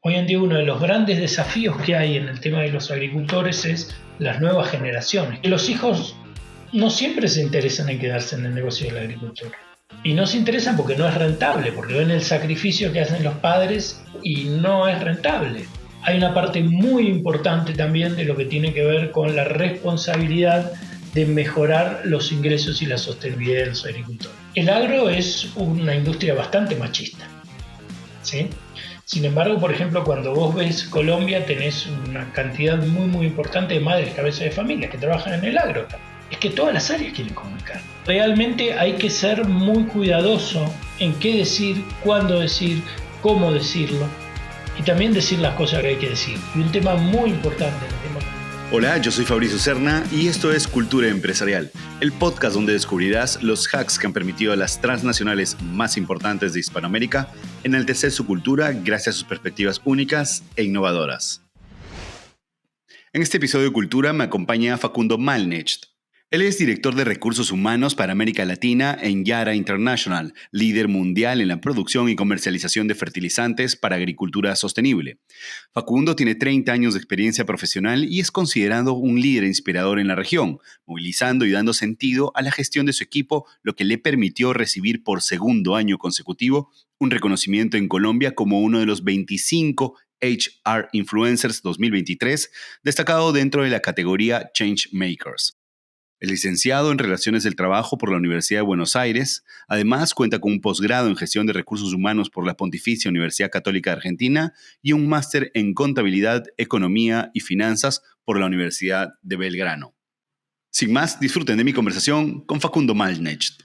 Hoy en día uno de los grandes desafíos que hay en el tema de los agricultores es las nuevas generaciones. Los hijos no siempre se interesan en quedarse en el negocio de la agricultura. Y no se interesan porque no es rentable, porque ven el sacrificio que hacen los padres y no es rentable. Hay una parte muy importante también de lo que tiene que ver con la responsabilidad de mejorar los ingresos y la sostenibilidad de los agricultores. El agro es una industria bastante machista, ¿sí? Sin embargo, por ejemplo, cuando vos ves Colombia, tenés una cantidad muy importante de madres cabezas de familia que trabajan en el agro. Es que todas las áreas quieren comunicar. Realmente hay que ser muy cuidadoso en qué decir, cuándo decir, cómo decirlo y también decir las cosas que hay que decir. Y un tema muy importante. Hola, yo soy Fabricio Serna y esto es Cultura Empresarial, el podcast donde descubrirás los hacks que han permitido a las transnacionales más importantes de Hispanoamérica enaltecer su cultura gracias a sus perspectivas únicas e innovadoras. En este episodio de Cultura me acompaña Facundo Malnecht. Él es director de Recursos Humanos para América Latina en Yara International, líder mundial en la producción y comercialización de fertilizantes para agricultura sostenible. Facundo tiene 30 años de experiencia profesional y es considerado un líder inspirador en la región, movilizando y dando sentido a la gestión de su equipo, lo que le permitió recibir por segundo año consecutivo un reconocimiento en Colombia como uno de los 25 HR Influencers 2023, destacado dentro de la categoría Change Makers. Es licenciado en Relaciones del Trabajo por la Universidad de Buenos Aires. Además, cuenta con un posgrado en Gestión de Recursos Humanos por la Pontificia Universidad Católica de Argentina y un máster en Contabilidad, Economía y Finanzas por la Universidad de Belgrano. Sin más, disfruten de mi conversación con Facundo Malnecht.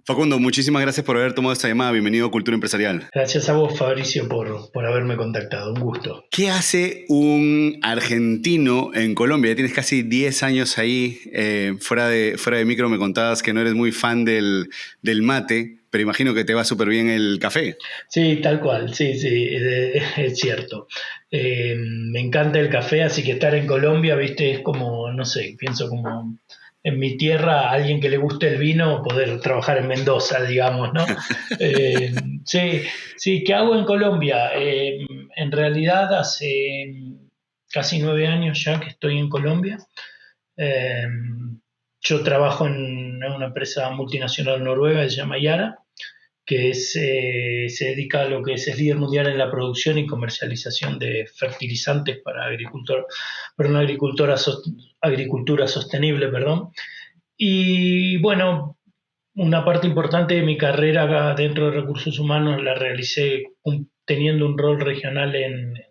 Facundo, muchísimas gracias por haber tomado esta llamada. Bienvenido a Cultura Empresarial. Gracias a vos, Fabricio, por haberme contactado. Un gusto. ¿Qué hace un argentino en Colombia? Ya tienes casi 10 años ahí. Fuera de micro me contabas que no eres muy fan del mate, pero imagino que te va súper bien el café. Sí, tal cual. Sí, es cierto. Me encanta el café, así que estar en Colombia, viste, es como, no sé, pienso como en mi tierra, a alguien que le guste el vino, poder trabajar en Mendoza, digamos, ¿no? Sí, ¿qué hago en Colombia? En realidad hace casi 9 años ya que estoy en Colombia. Eh, yo trabajo en una empresa multinacional noruega que se llama Yara, que se dedica a lo que es líder mundial en la producción y comercialización de fertilizantes para una agricultura sostenible, perdón. Y bueno, una parte importante de mi carrera acá dentro de Recursos Humanos la realicé teniendo un rol regional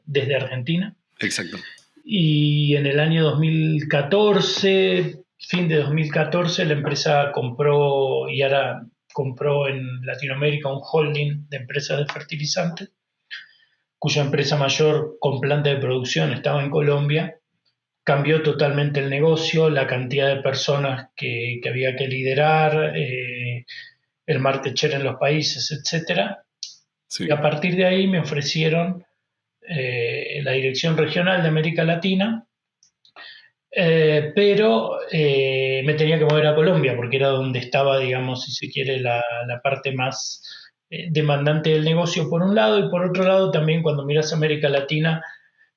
desde Argentina. Exacto. Y en el año 2014, fin de 2014, la empresa compró y ahora compró en Latinoamérica un holding de empresas de fertilizantes, cuya empresa mayor con planta de producción estaba en Colombia. Cambió totalmente el negocio, la cantidad de personas que había que liderar, el market share en los países, etc. Sí. Y a partir de ahí me ofrecieron la dirección regional de América Latina, pero me tenía que mover a Colombia porque era donde estaba, digamos, si se quiere, la parte más demandante del negocio por un lado, y por otro lado también cuando miras América Latina,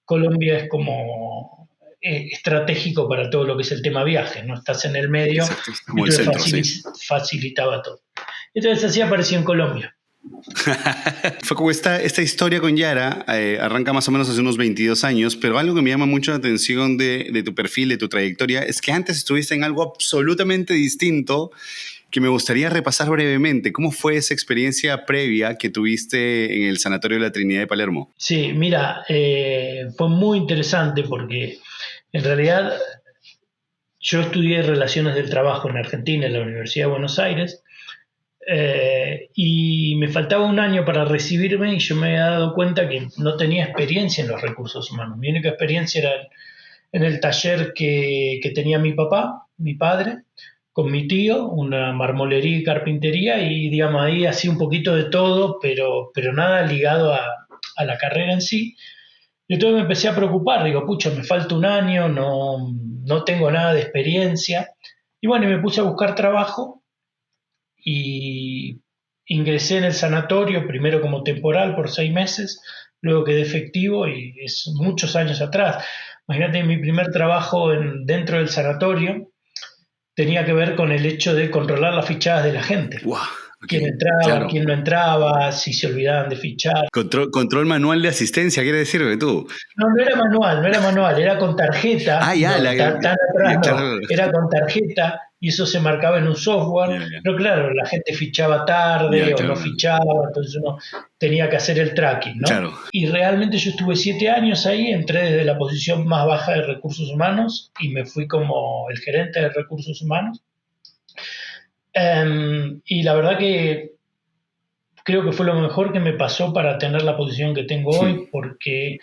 Colombia es como estratégico para todo lo que es el tema viajes, ¿no? Estás en el medio. Exacto, como y el te centro, sí. facilitaba todo. Entonces así apareció en Colombia. Fue como esta historia con Yara, arranca más o menos hace unos 22 años, pero algo que me llama mucho la atención de tu perfil, de tu trayectoria, es que antes estuviste en algo absolutamente distinto que me gustaría repasar brevemente. ¿Cómo fue esa experiencia previa que tuviste en el Sanatorio de la Trinidad de Palermo? Sí, mira, fue muy interesante porque en realidad yo estudié Relaciones del Trabajo en Argentina, en la Universidad de Buenos Aires, y me faltaba un año para recibirme y yo me había dado cuenta que no tenía experiencia en los recursos humanos. Mi única experiencia era en el taller que tenía mi papá, mi padre, con mi tío, una marmolería y carpintería, y digamos ahí hacía un poquito de todo, pero nada ligado a la carrera en sí. Y entonces me empecé a preocupar, digo, pucha, me falta un año, no tengo nada de experiencia. Y bueno, y me puse a buscar trabajo y ingresé en el sanatorio, primero como temporal por 6 meses, luego quedé efectivo y es muchos años atrás. Imagínate, mi primer trabajo dentro del sanatorio tenía que ver con el hecho de controlar las fichadas de la gente. Wow, Quién okay, entraba, claro. quién no entraba, si se olvidaban de fichar. Control manual de asistencia, quiere decirme tú. No, no era manual, era con tarjeta, Ah, ya, no, tan atrás no, claro. era con tarjeta y eso se marcaba en un software, Ya, pero claro, la gente fichaba tarde o no claro, fichaba, entonces uno tenía que hacer el tracking, ¿no? claro. Y realmente yo estuve 7 años ahí, entré desde la posición más baja de recursos humanos y me fui como el gerente de recursos humanos. Y la verdad que creo que fue lo mejor que me pasó para tener la posición que tengo hoy, porque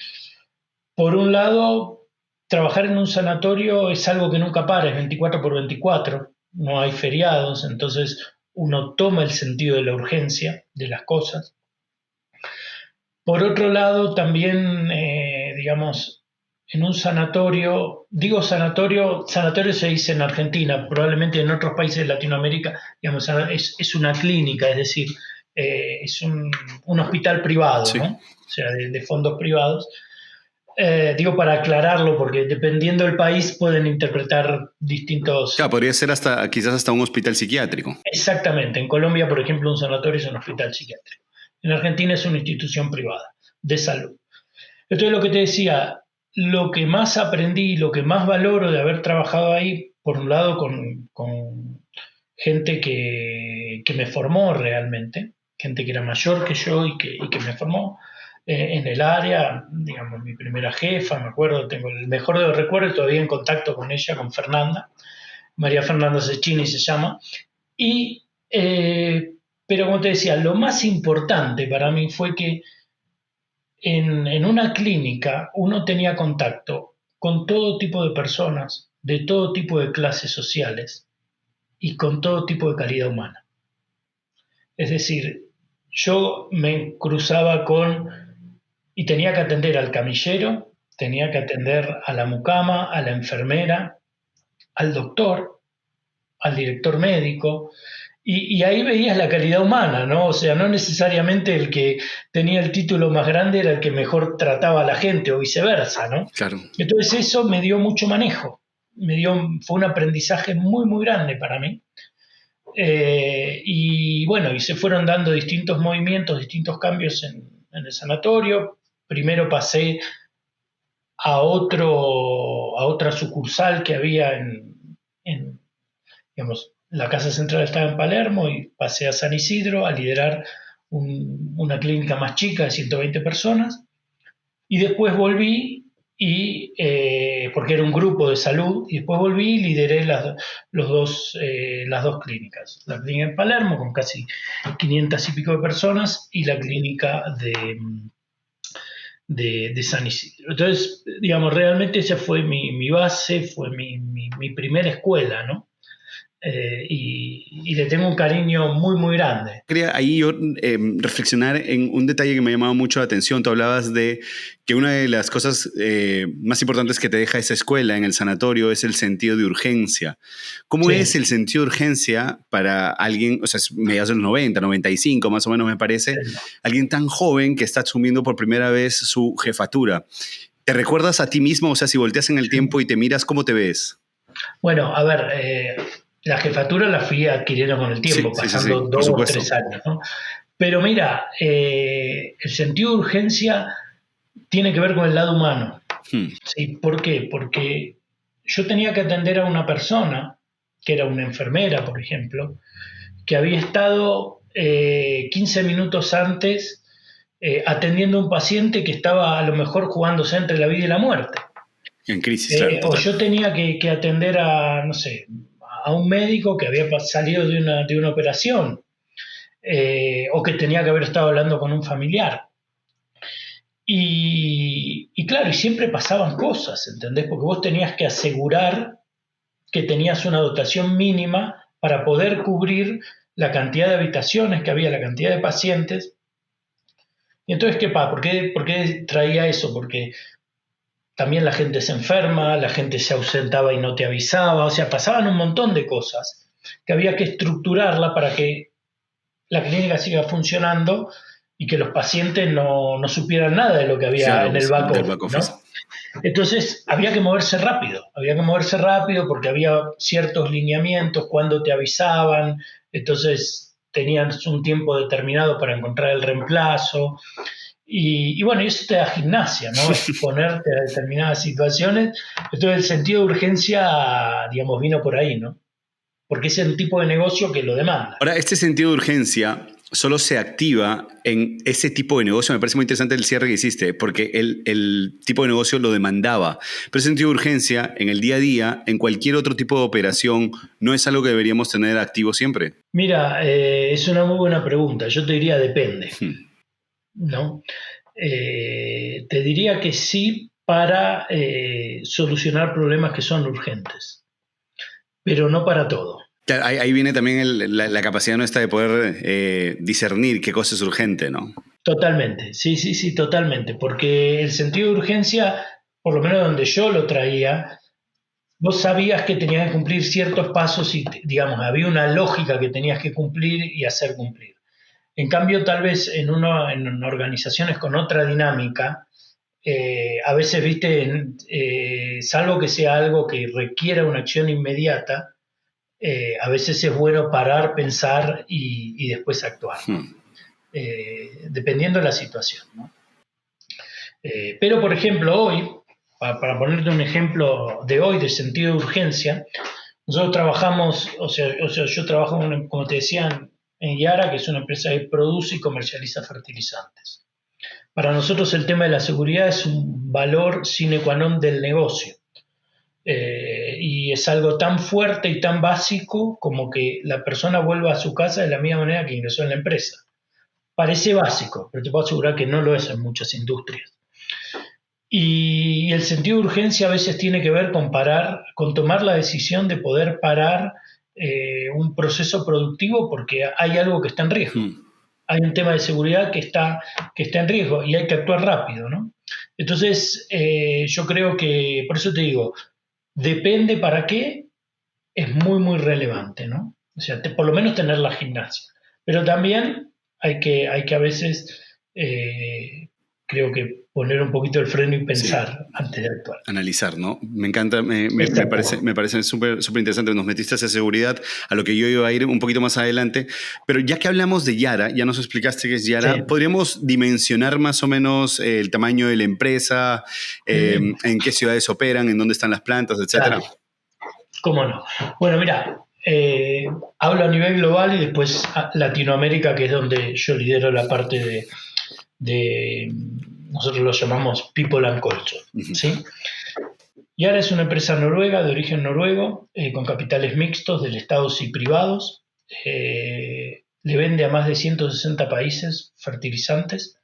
por un lado, trabajar en un sanatorio es algo que nunca para, es 24/24, no hay feriados, entonces uno toma el sentido de la urgencia de las cosas. Por otro lado, también, digamos, en un sanatorio, digo sanatorio, sanatorio se dice en Argentina, probablemente en otros países de Latinoamérica, digamos, es una clínica, es decir, es un hospital privado, Sí. ¿no? O sea, de fondos privados. Digo para aclararlo, porque dependiendo del país pueden interpretar distintos... Claro, podría ser quizás hasta un hospital psiquiátrico. Exactamente. En Colombia, por ejemplo, un sanatorio es un hospital psiquiátrico. En Argentina es una institución privada de salud. Entonces, lo que te decía, lo que más aprendí, lo que más valoro de haber trabajado ahí, por un lado con gente que me formó realmente, gente que era mayor que yo y que me formó en el área, digamos, mi primera jefa, me acuerdo, tengo el mejor de los recuerdos, todavía en contacto con ella, con Fernanda, María Fernanda Cecchini se llama, y, pero como te decía, lo más importante para mí fue que en una clínica uno tenía contacto con todo tipo de personas, de todo tipo de clases sociales y con todo tipo de calidad humana. Es decir, yo me cruzaba y tenía que atender al camillero, tenía que atender a la mucama, a la enfermera, al doctor, al director médico, y ahí veías la calidad humana, ¿no? O sea, no necesariamente el que tenía el título más grande era el que mejor trataba a la gente o viceversa, ¿no? Claro. Entonces eso me dio mucho manejo, fue un aprendizaje muy, muy grande para mí. Y bueno, y se fueron dando distintos movimientos, distintos cambios en el sanatorio. Primero pasé a otra sucursal que había digamos, la casa central estaba en Palermo y pasé a San Isidro a liderar una clínica más chica de 120 personas. Y después volví porque era un grupo de salud, y después volví y lideré las dos clínicas. La clínica en Palermo con casi 500 y pico de personas y la clínica de San Isidro. Entonces, digamos, realmente esa fue mi base, fue mi primera escuela, ¿no? Y le tengo un cariño muy, muy grande. Quería ahí yo reflexionar en un detalle que me ha llamado mucho la atención. Tú hablabas de que una de las cosas más importantes que te deja esa escuela en el sanatorio es el sentido de urgencia. ¿Cómo es el sentido de urgencia para alguien, o sea, es mediados de los 90, 95 más o menos me parece, alguien tan joven que está asumiendo por primera vez su jefatura? ¿Te recuerdas a ti mismo? O sea, si volteas en el tiempo y te miras, ¿cómo te ves? Bueno, a ver, la jefatura la fui adquiriendo con el tiempo, pasando 2 o 3 años, ¿no? Pero mira, el sentido de urgencia tiene que ver con el lado humano. ¿Sí? ¿Por qué? Porque yo tenía que atender a una persona, que era una enfermera, por ejemplo, que había estado 15 minutos antes atendiendo a un paciente que estaba a lo mejor jugándose entre la vida y la muerte. En crisis, claro. O yo tenía que atender a, no sé, a un médico que había salido de una operación, o que tenía que haber estado hablando con un familiar. Y claro, y siempre pasaban cosas, ¿entendés? Porque vos tenías que asegurar que tenías una dotación mínima para poder cubrir la cantidad de habitaciones que había, la cantidad de pacientes. Y entonces, ¿qué pasa? ¿Por qué traía eso? Porque también la gente se enferma, la gente se ausentaba y no te avisaba, o sea, pasaban un montón de cosas que había que estructurarla para que la clínica siga funcionando y que los pacientes no supieran nada de lo que había Claro, en el del back back office, office. ¿no? Entonces había que moverse rápido porque había ciertos lineamientos, cuando te avisaban, entonces tenías un tiempo determinado para encontrar el reemplazo. Y bueno, y eso te da gimnasia, ¿no? Exponerte a determinadas situaciones. Entonces el sentido de urgencia, digamos, vino por ahí, ¿no? Porque es el tipo de negocio que lo demanda. Ahora, este sentido de urgencia solo se activa en ese tipo de negocio. Me parece muy interesante el cierre que hiciste, porque el tipo de negocio lo demandaba. Pero ese sentido de urgencia en el día a día, en cualquier otro tipo de operación, no es algo que deberíamos tener activo siempre. Mira, es una muy buena pregunta. Yo te diría depende, ¿no? Te diría que sí para solucionar problemas que son urgentes, pero no para todo. Claro, ahí viene también la capacidad nuestra de poder discernir qué cosa es urgente, ¿no? Totalmente, sí, totalmente, porque el sentido de urgencia, por lo menos donde yo lo traía, vos sabías que tenías que cumplir ciertos pasos y, digamos, había una lógica que tenías que cumplir y hacer cumplir. En cambio, tal vez en organizaciones con otra dinámica, a veces, viste, salvo que sea algo que requiera una acción inmediata, a veces es bueno parar, pensar y después actuar, ¿no? Dependiendo de la situación, ¿no? Pero, por ejemplo, hoy, para ponerte un ejemplo de hoy, de sentido de urgencia, nosotros trabajamos, o sea, yo trabajo, como te decía, en Yara, que es una empresa que produce y comercializa fertilizantes. Para nosotros el tema de la seguridad es un valor sine qua non del negocio. Y es algo tan fuerte y tan básico como que la persona vuelva a su casa de la misma manera que ingresó en la empresa. Parece básico, pero te puedo asegurar que no lo es en muchas industrias. Y el sentido de urgencia a veces tiene que ver con tomar la decisión de poder parar un proceso productivo porque hay algo que está en riesgo. Hay un tema de seguridad que está en riesgo y hay que actuar rápido, ¿no? Entonces, yo creo que, por eso te digo, depende para qué, es muy relevante, ¿no? O sea, por lo menos tener la gimnasia. Pero también hay que a veces, creo que poner un poquito el freno y pensar antes de actuar. Analizar, ¿no? Me encanta, me parece súper interesante. Nos metiste hacia seguridad, a lo que yo iba a ir un poquito más adelante. Pero ya que hablamos de Yara, ya nos explicaste qué es Yara, Sí. ¿podríamos dimensionar más o menos el tamaño de la empresa, en qué ciudades operan, en dónde están las plantas, etcétera? Claro. ¿Cómo no? Bueno, mira, hablo a nivel global y después Latinoamérica, que es donde yo lidero la parte de nosotros lo llamamos People and Culture, ¿sí? Yara es una empresa noruega, de origen noruego, con capitales mixtos del estados y privados. Le vende a más de 160 países fertilizantes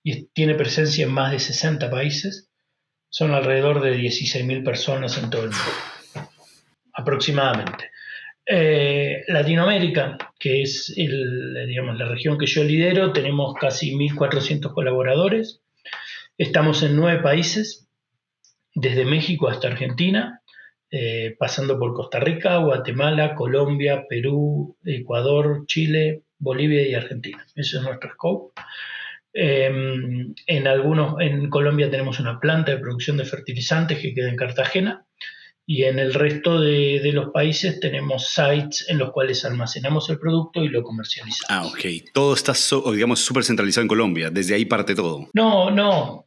y tiene presencia en más de 60 países. Son alrededor de 16.000 personas en todo el mundo, aproximadamente. Latinoamérica, que es digamos, la región que yo lidero, tenemos casi 1.400 colaboradores. Estamos en 9 países, desde México hasta Argentina, pasando por Costa Rica, Guatemala, Colombia, Perú, Ecuador, Chile, Bolivia y Argentina. Ese es nuestro scope. En Colombia tenemos una planta de producción de fertilizantes que queda en Cartagena. Y en el resto de los países tenemos sites en los cuales almacenamos el producto y lo comercializamos. Ah, ok. Todo está, digamos, súper centralizado en Colombia. Desde ahí parte todo. No. A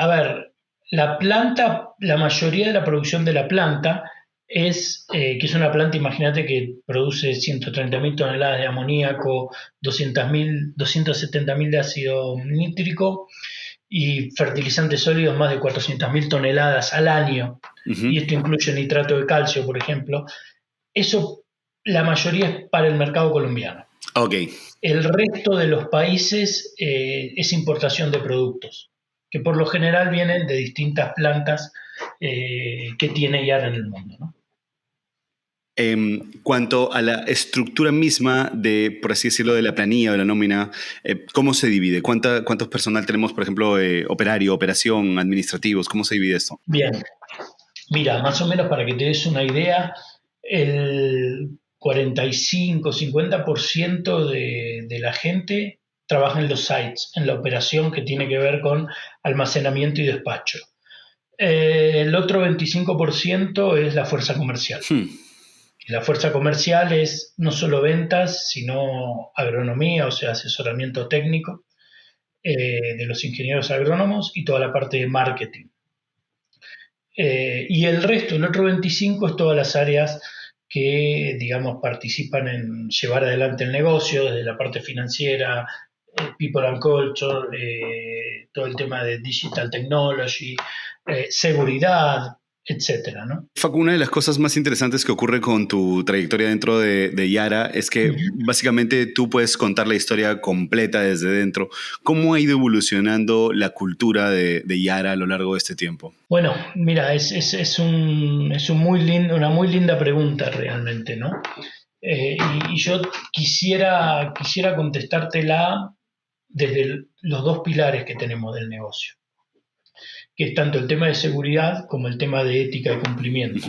ver, la planta, la mayoría de la producción de la planta que es una planta, imagínate, que produce 130.000 toneladas de amoníaco, 270.000 de ácido nítrico y fertilizantes sólidos más de 400.000 toneladas al año. Y esto incluye nitrato de calcio, por ejemplo. Eso, la mayoría es para el mercado colombiano. Ok. El resto de los países es importación de productos, que por lo general vienen de distintas plantas que tiene Yara en el mundo, ¿no? Cuanto a la estructura misma de, por así decirlo, de la planilla o de la nómina, ¿cómo se divide? ¿Cuántos personal tenemos, por ejemplo, operario, operación, administrativos? ¿Cómo se divide esto? Bien. Mira, más o menos para que te des una idea, el 45-50% de la gente trabaja en los sites, en la operación que tiene que ver con almacenamiento y despacho. El otro 25% es la fuerza comercial. Y la fuerza comercial es no solo ventas, sino agronomía, o sea, asesoramiento técnico de los ingenieros agrónomos y toda la parte de marketing. Y el resto, el otro 25%, es todas las áreas que, digamos, participan en llevar adelante el negocio, desde la parte financiera, people and culture, todo el tema de digital technology, seguridad, etcétera, ¿no? Facu, una de las cosas más interesantes que ocurre con tu trayectoria dentro de Yara es que básicamente tú puedes contar la historia completa desde dentro. ¿Cómo ha ido evolucionando la cultura de Yara a lo largo de este tiempo? Bueno, mira, es una muy linda pregunta realmente, ¿no? Y yo quisiera contestártela desde los dos pilares que tenemos del negocio, que es tanto el tema de seguridad como el tema de ética y cumplimiento.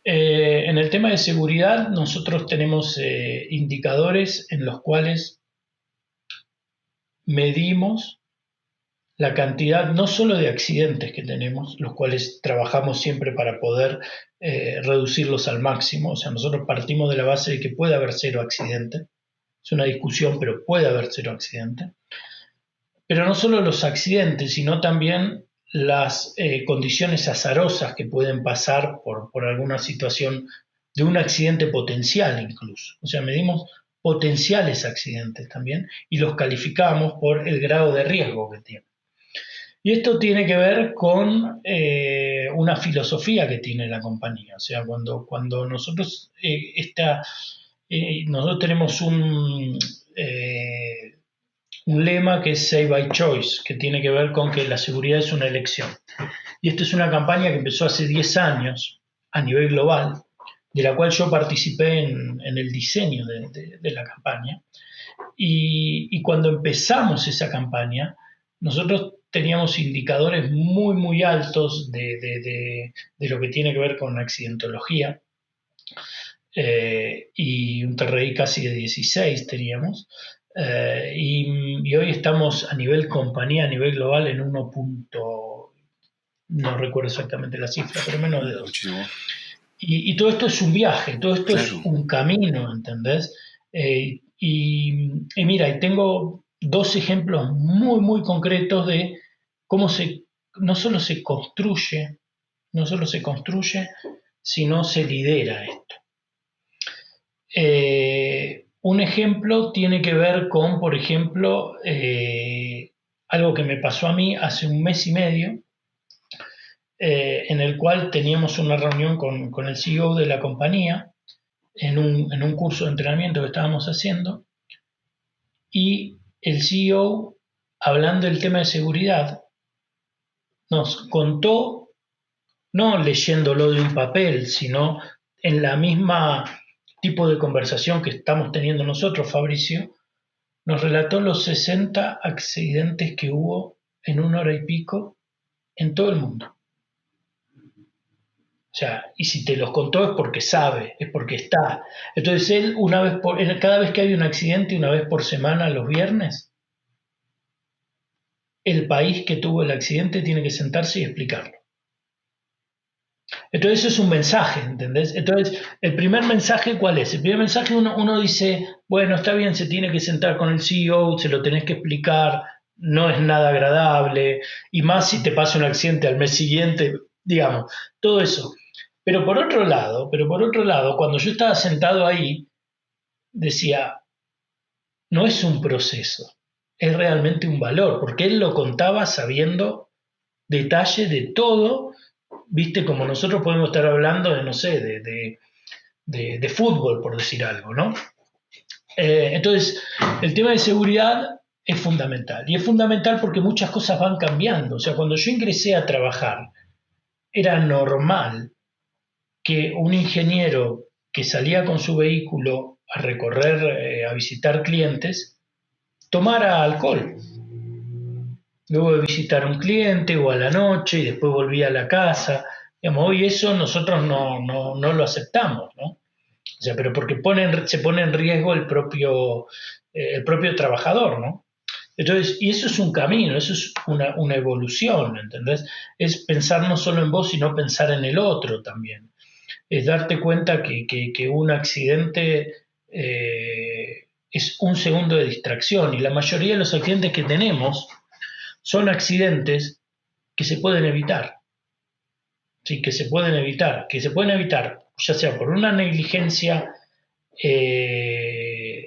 En el tema de seguridad, nosotros tenemos indicadores en los cuales medimos la cantidad no solo de accidentes que tenemos, los cuales trabajamos siempre para poder reducirlos al máximo. O sea, nosotros partimos de la base de que puede haber 0 accidentes. Es una discusión, pero puede haber 0 accidentes. Pero no solo los accidentes, sino también las condiciones azarosas que pueden pasar por alguna situación de un accidente potencial incluso. O sea, medimos potenciales accidentes también y los calificamos por el grado de riesgo que tienen. Y esto tiene que ver con una filosofía que tiene la compañía. O sea, cuando nosotros, nosotros tenemos un lema que es Save by Choice, que tiene que ver con que la seguridad es una elección. Y esta es una campaña que empezó hace 10 años a nivel global, de la cual yo participé en el diseño de la campaña. Y cuando empezamos esa campaña, nosotros teníamos indicadores muy, muy altos de lo que tiene que ver con accidentología, y un TRI casi de 16 teníamos, y hoy estamos a nivel compañía, a nivel global, en 1. No recuerdo exactamente la cifra, pero menos de 2. Y todo esto es un viaje, todo esto es un camino, ¿entendés? Y mira, y tengo 2 ejemplos muy, muy concretos de cómo no solo se construye, sino se lidera esto. Un ejemplo tiene que ver con, por ejemplo, algo que me pasó a mí hace 1 mes y medio, en el cual teníamos una reunión con el CEO de la compañía en un curso de entrenamiento que estábamos haciendo, y el CEO, hablando del tema de seguridad, nos contó, no leyéndolo de un papel, sino en la misma tipo de conversación que estamos teniendo nosotros, Fabricio, nos relató los 60 accidentes que hubo en 1 hora y pico en todo el mundo. O sea, y si te los contó es porque sabe, es porque está. Entonces él, cada vez que hay un accidente, 1 vez por semana, los viernes, el país que tuvo el accidente tiene que sentarse y explicarlo. Entonces eso es un mensaje, ¿entendés? Entonces, el primer mensaje, ¿cuál es? El primer mensaje, uno dice, bueno, está bien, se tiene que sentar con el CEO, se lo tenés que explicar, no es nada agradable, y más si te pasa un accidente al mes siguiente, digamos, todo eso. Pero por otro lado, cuando yo estaba sentado ahí, decía, no es un proceso, es realmente un valor, porque él lo contaba sabiendo detalle de todo, viste, como nosotros podemos estar hablando de, no sé, de fútbol, por decir algo, ¿no? Entonces, el tema de seguridad es fundamental, y es fundamental porque muchas cosas van cambiando. O sea, cuando yo ingresé a trabajar, era normal que un ingeniero que salía con su vehículo a recorrer, a visitar clientes, tomara alcohol. Luego de visitar a un cliente o a la noche y después volvía a la casa. Digamos, hoy eso nosotros no lo aceptamos, ¿no? O sea, pero porque se pone en riesgo el propio trabajador, ¿no? Entonces, y eso es un camino, eso es una evolución, ¿entendés? Es pensar no solo en vos, sino pensar en el otro también. Es darte cuenta que un accidente es un segundo de distracción, y la mayoría de los accidentes que tenemos son accidentes que se pueden evitar. Sí, que se pueden evitar, ya sea por una negligencia de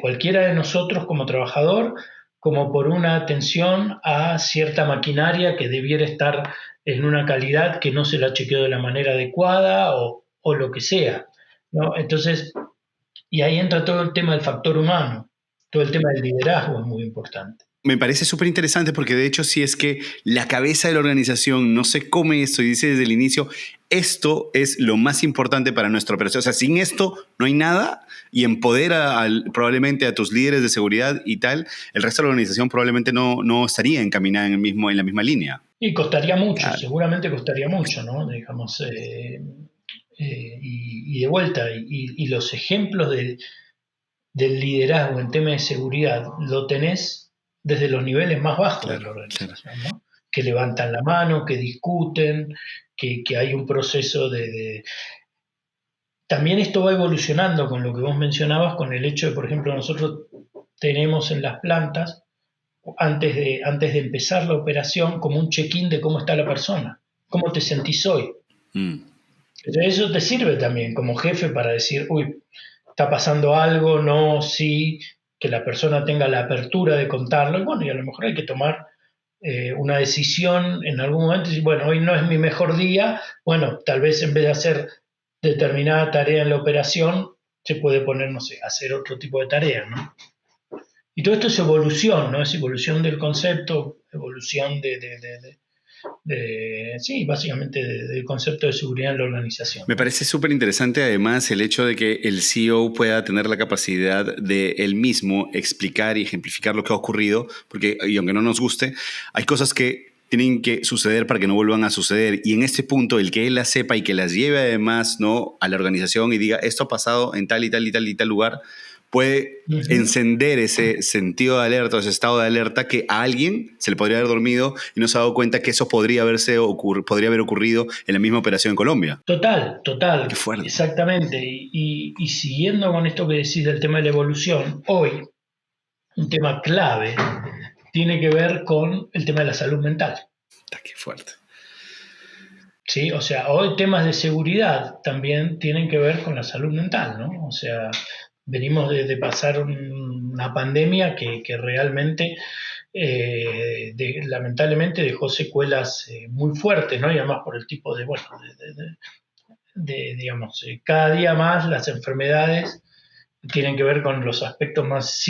cualquiera de nosotros como trabajador, como por una atención a cierta maquinaria que debiera estar en una calidad que no se la chequeó de la manera adecuada o lo que sea, ¿no? Entonces, y ahí entra todo el tema del factor humano, todo el tema del liderazgo es muy importante. Me parece súper interesante porque de hecho si es que la cabeza de la organización no se come esto y dice desde el inicio, esto es lo más importante para nuestra operación. O sea, sin esto no hay nada y empodera probablemente a tus líderes de seguridad y tal, el resto de la organización probablemente no estaría encaminada en la misma línea. Y costaría mucho, Claro. seguramente costaría mucho, ¿no? Digamos, y de vuelta, y los ejemplos del liderazgo en tema de seguridad lo tenés desde los niveles más bajos de la organización, ¿no? Que levantan la mano, que discuten, que hay un proceso de... También esto va evolucionando con lo que vos mencionabas, con el hecho de, por ejemplo, nosotros tenemos en las plantas, antes de empezar la operación, como un check-in de cómo está la persona, cómo te sentís hoy. Entonces eso te sirve también como jefe para decir, uy, está pasando algo, no, sí, que la persona tenga la apertura de contarlo. Y bueno, y a lo mejor hay que tomar una decisión en algún momento y decir, bueno, hoy no es mi mejor día, bueno, tal vez en vez de hacer determinada tarea en la operación, se puede poner, no sé, hacer otro tipo de tarea, ¿no? Y todo esto es evolución, ¿no? Es evolución del concepto, evolución sí, básicamente del concepto de seguridad en la organización. Me parece súper interesante además el hecho de que el CEO pueda tener la capacidad de él mismo explicar y ejemplificar lo que ha ocurrido, porque, y aunque no nos guste, hay cosas que tienen que suceder para que no vuelvan a suceder. Y en este punto, el que él las sepa y que las lleve además, ¿no?, a la organización y diga, esto ha pasado en tal y tal y tal y tal lugar, puede encender ese sentido de alerta, ese estado de alerta que a alguien se le podría haber dormido y no se ha dado cuenta que eso podría haber ocurrido en la misma operación en Colombia. Total, Qué fuerte. exactamente. Y siguiendo con esto que decís del tema de la evolución, hoy un tema clave tiene que ver con el tema de la salud mental. Qué fuerte. Sí, o sea, hoy temas de seguridad también tienen que ver con la salud mental, ¿no? O sea, venimos de pasar una pandemia que realmente lamentablemente dejó secuelas muy fuertes, ¿no? Y además por el tipo de, bueno, digamos, cada día más las enfermedades tienen que ver con los aspectos más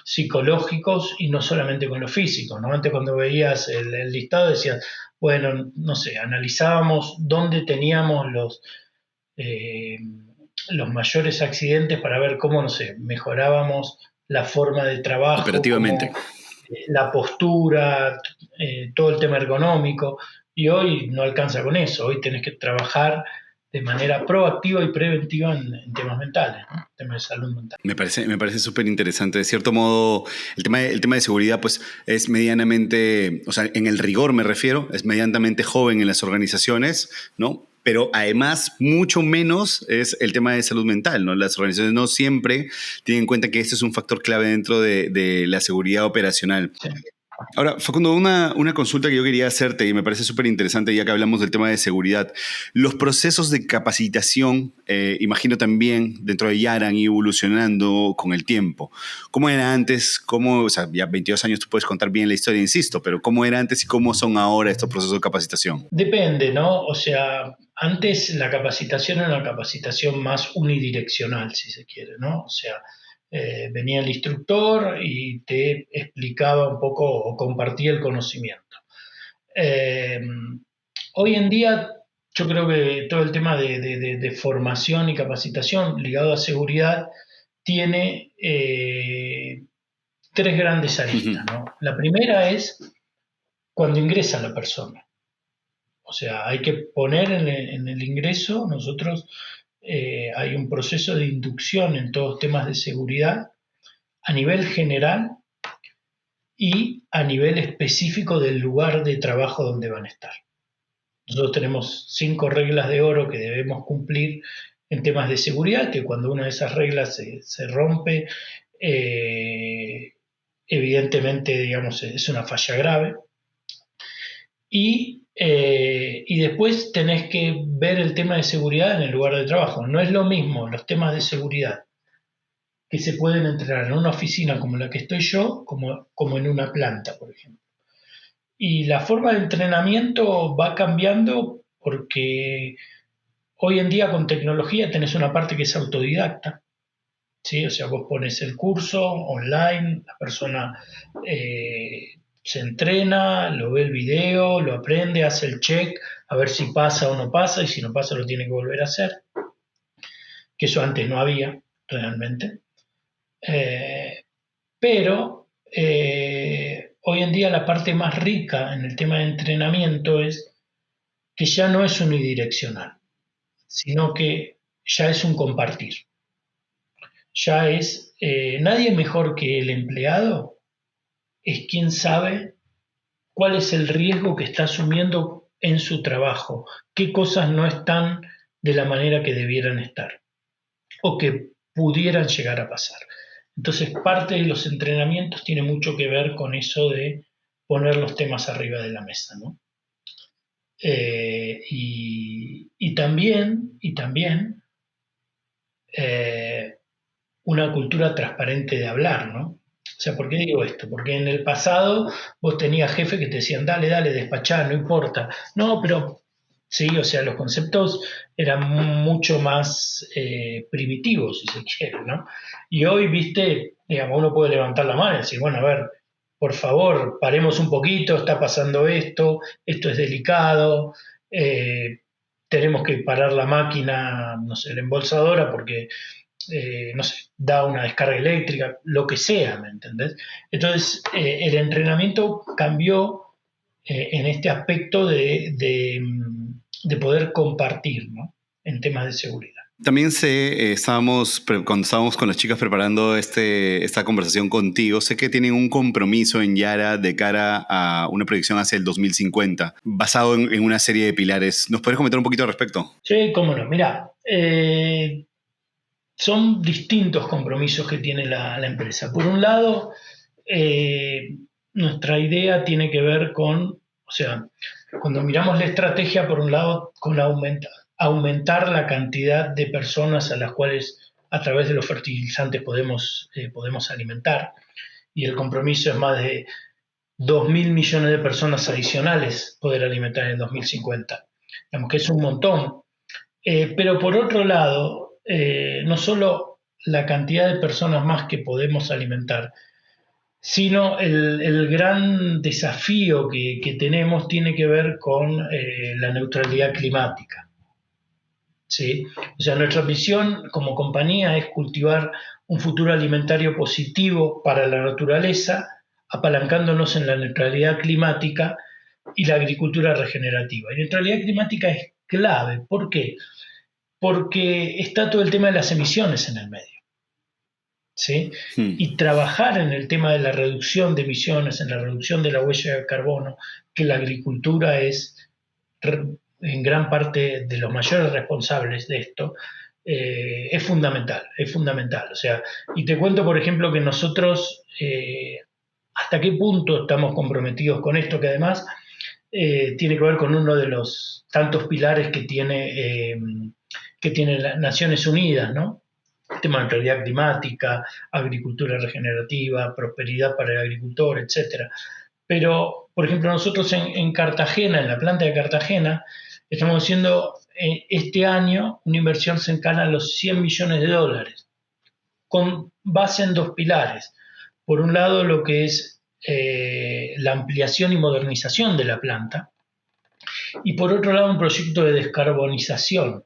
psicológicos y no solamente con lo físico, ¿no? Antes cuando veías el listado decías, bueno, no sé, analizábamos dónde teníamos los mayores accidentes para ver cómo, no sé, mejorábamos la forma de trabajo, operativamente, la postura, todo el tema ergonómico, y hoy no alcanza con eso, hoy tenés que trabajar de manera proactiva y preventiva en temas mentales, ¿no? Temas de salud mental. Me parece súper interesante. De cierto modo, el tema de seguridad pues, es medianamente, o sea, en el rigor me refiero, es medianamente joven en las organizaciones, ¿no? Pero además, mucho menos es el tema de salud mental, ¿no? Las organizaciones no siempre tienen en cuenta que este es un factor clave dentro de la seguridad operacional. Sí. Ahora, Facundo, una consulta que yo quería hacerte y me parece súper interesante ya que hablamos del tema de seguridad. Los procesos de capacitación, imagino también dentro de ya han ido evolucionando con el tiempo. ¿Cómo era antes? O sea, ya 22 años tú puedes contar bien la historia, insisto, pero ¿cómo era antes y cómo son ahora estos procesos de capacitación? Depende, ¿no? O sea, antes la capacitación era una capacitación más unidireccional, si se quiere, ¿no? O sea, venía el instructor y te explicaba un poco o compartía el conocimiento. Hoy en día yo creo que todo el tema de formación y capacitación ligado a seguridad tiene tres grandes aristas, ¿no? La primera es cuando ingresa la persona. O sea, hay que poner en el ingreso nosotros hay un proceso de inducción en todos temas de seguridad a nivel general y a nivel específico del lugar de trabajo donde van a estar. Nosotros tenemos 5 reglas de oro que debemos cumplir en temas de seguridad, que cuando una de esas reglas se rompe, evidentemente, digamos, es una falla grave. Y después tenés que ver el tema de seguridad en el lugar de trabajo. No es lo mismo los temas de seguridad que se pueden entrenar en una oficina como la que estoy yo, como en una planta, por ejemplo. Y la forma de entrenamiento va cambiando porque hoy en día con tecnología tenés una parte que es autodidacta, ¿sí? O sea, vos pones el curso online, la persona se entrena, lo ve el video, lo aprende, hace el check, a ver si pasa o no pasa, y si no pasa lo tiene que volver a hacer, que eso antes no había realmente. Pero hoy en día la parte más rica en el tema de entrenamiento es que ya no es unidireccional, sino que ya es un compartir. Ya es nadie mejor que el empleado es quien sabe cuál es el riesgo que está asumiendo en su trabajo, qué cosas no están de la manera que debieran estar o que pudieran llegar a pasar. Entonces, parte de los entrenamientos tiene mucho que ver con eso de poner los temas arriba de la mesa, ¿no? Y también una cultura transparente de hablar, ¿no? O sea, ¿por qué digo esto? Porque en el pasado vos tenías jefes que te decían, dale, despachá, no importa. No, pero sí, o sea, los conceptos eran mucho más primitivos, si se quiere, ¿no? Y hoy, viste, digamos, uno puede levantar la mano y decir, bueno, a ver, por favor, paremos un poquito, está pasando esto es delicado, tenemos que parar la máquina, no sé, la embolsadora, porque no sé, da una descarga eléctrica, lo que sea, ¿me entendés? Entonces, el entrenamiento cambió en este aspecto de poder compartir, ¿no? En temas de seguridad. También sé, cuando estábamos con las chicas preparando esta conversación contigo, sé que tienen un compromiso en Yara de cara a una proyección hacia el 2050, basado en una serie de pilares. ¿Nos podrías comentar un poquito al respecto? Sí, cómo no. Mirá, son distintos compromisos que tiene la empresa. Por un lado, nuestra idea tiene que ver con, o sea, cuando miramos la estrategia, por un lado, con aumentar la cantidad de personas a las cuales a través de los fertilizantes podemos alimentar. Y el compromiso es más de 2.000 millones de personas adicionales poder alimentar en el 2050. Digamos que es un montón. Pero por otro lado, no solo la cantidad de personas más que podemos alimentar, sino el gran desafío que tenemos tiene que ver con la neutralidad climática. ¿Sí? O sea, nuestra visión como compañía es cultivar un futuro alimentario positivo para la naturaleza, apalancándonos en la neutralidad climática y la agricultura regenerativa. Y la neutralidad climática es clave. ¿Por qué? Porque está todo el tema de las emisiones en el medio. ¿Sí? Y trabajar en el tema de la reducción de emisiones, en la reducción de la huella de carbono, que la agricultura es en gran parte de los mayores responsables de esto, es fundamental. O sea, y te cuento, por ejemplo, que nosotros, hasta qué punto estamos comprometidos con esto, que además tiene que ver con uno de los tantos pilares que tiene las Naciones Unidas, ¿no? El tema de neutralidad climática, agricultura regenerativa, prosperidad para el agricultor, etc. Pero, por ejemplo, nosotros en Cartagena, en la planta de Cartagena, estamos haciendo este año una inversión cercana a los $100 millones, con base en 2 pilares. Por un lado, lo que es la ampliación y modernización de la planta, y por otro lado, un proyecto de descarbonización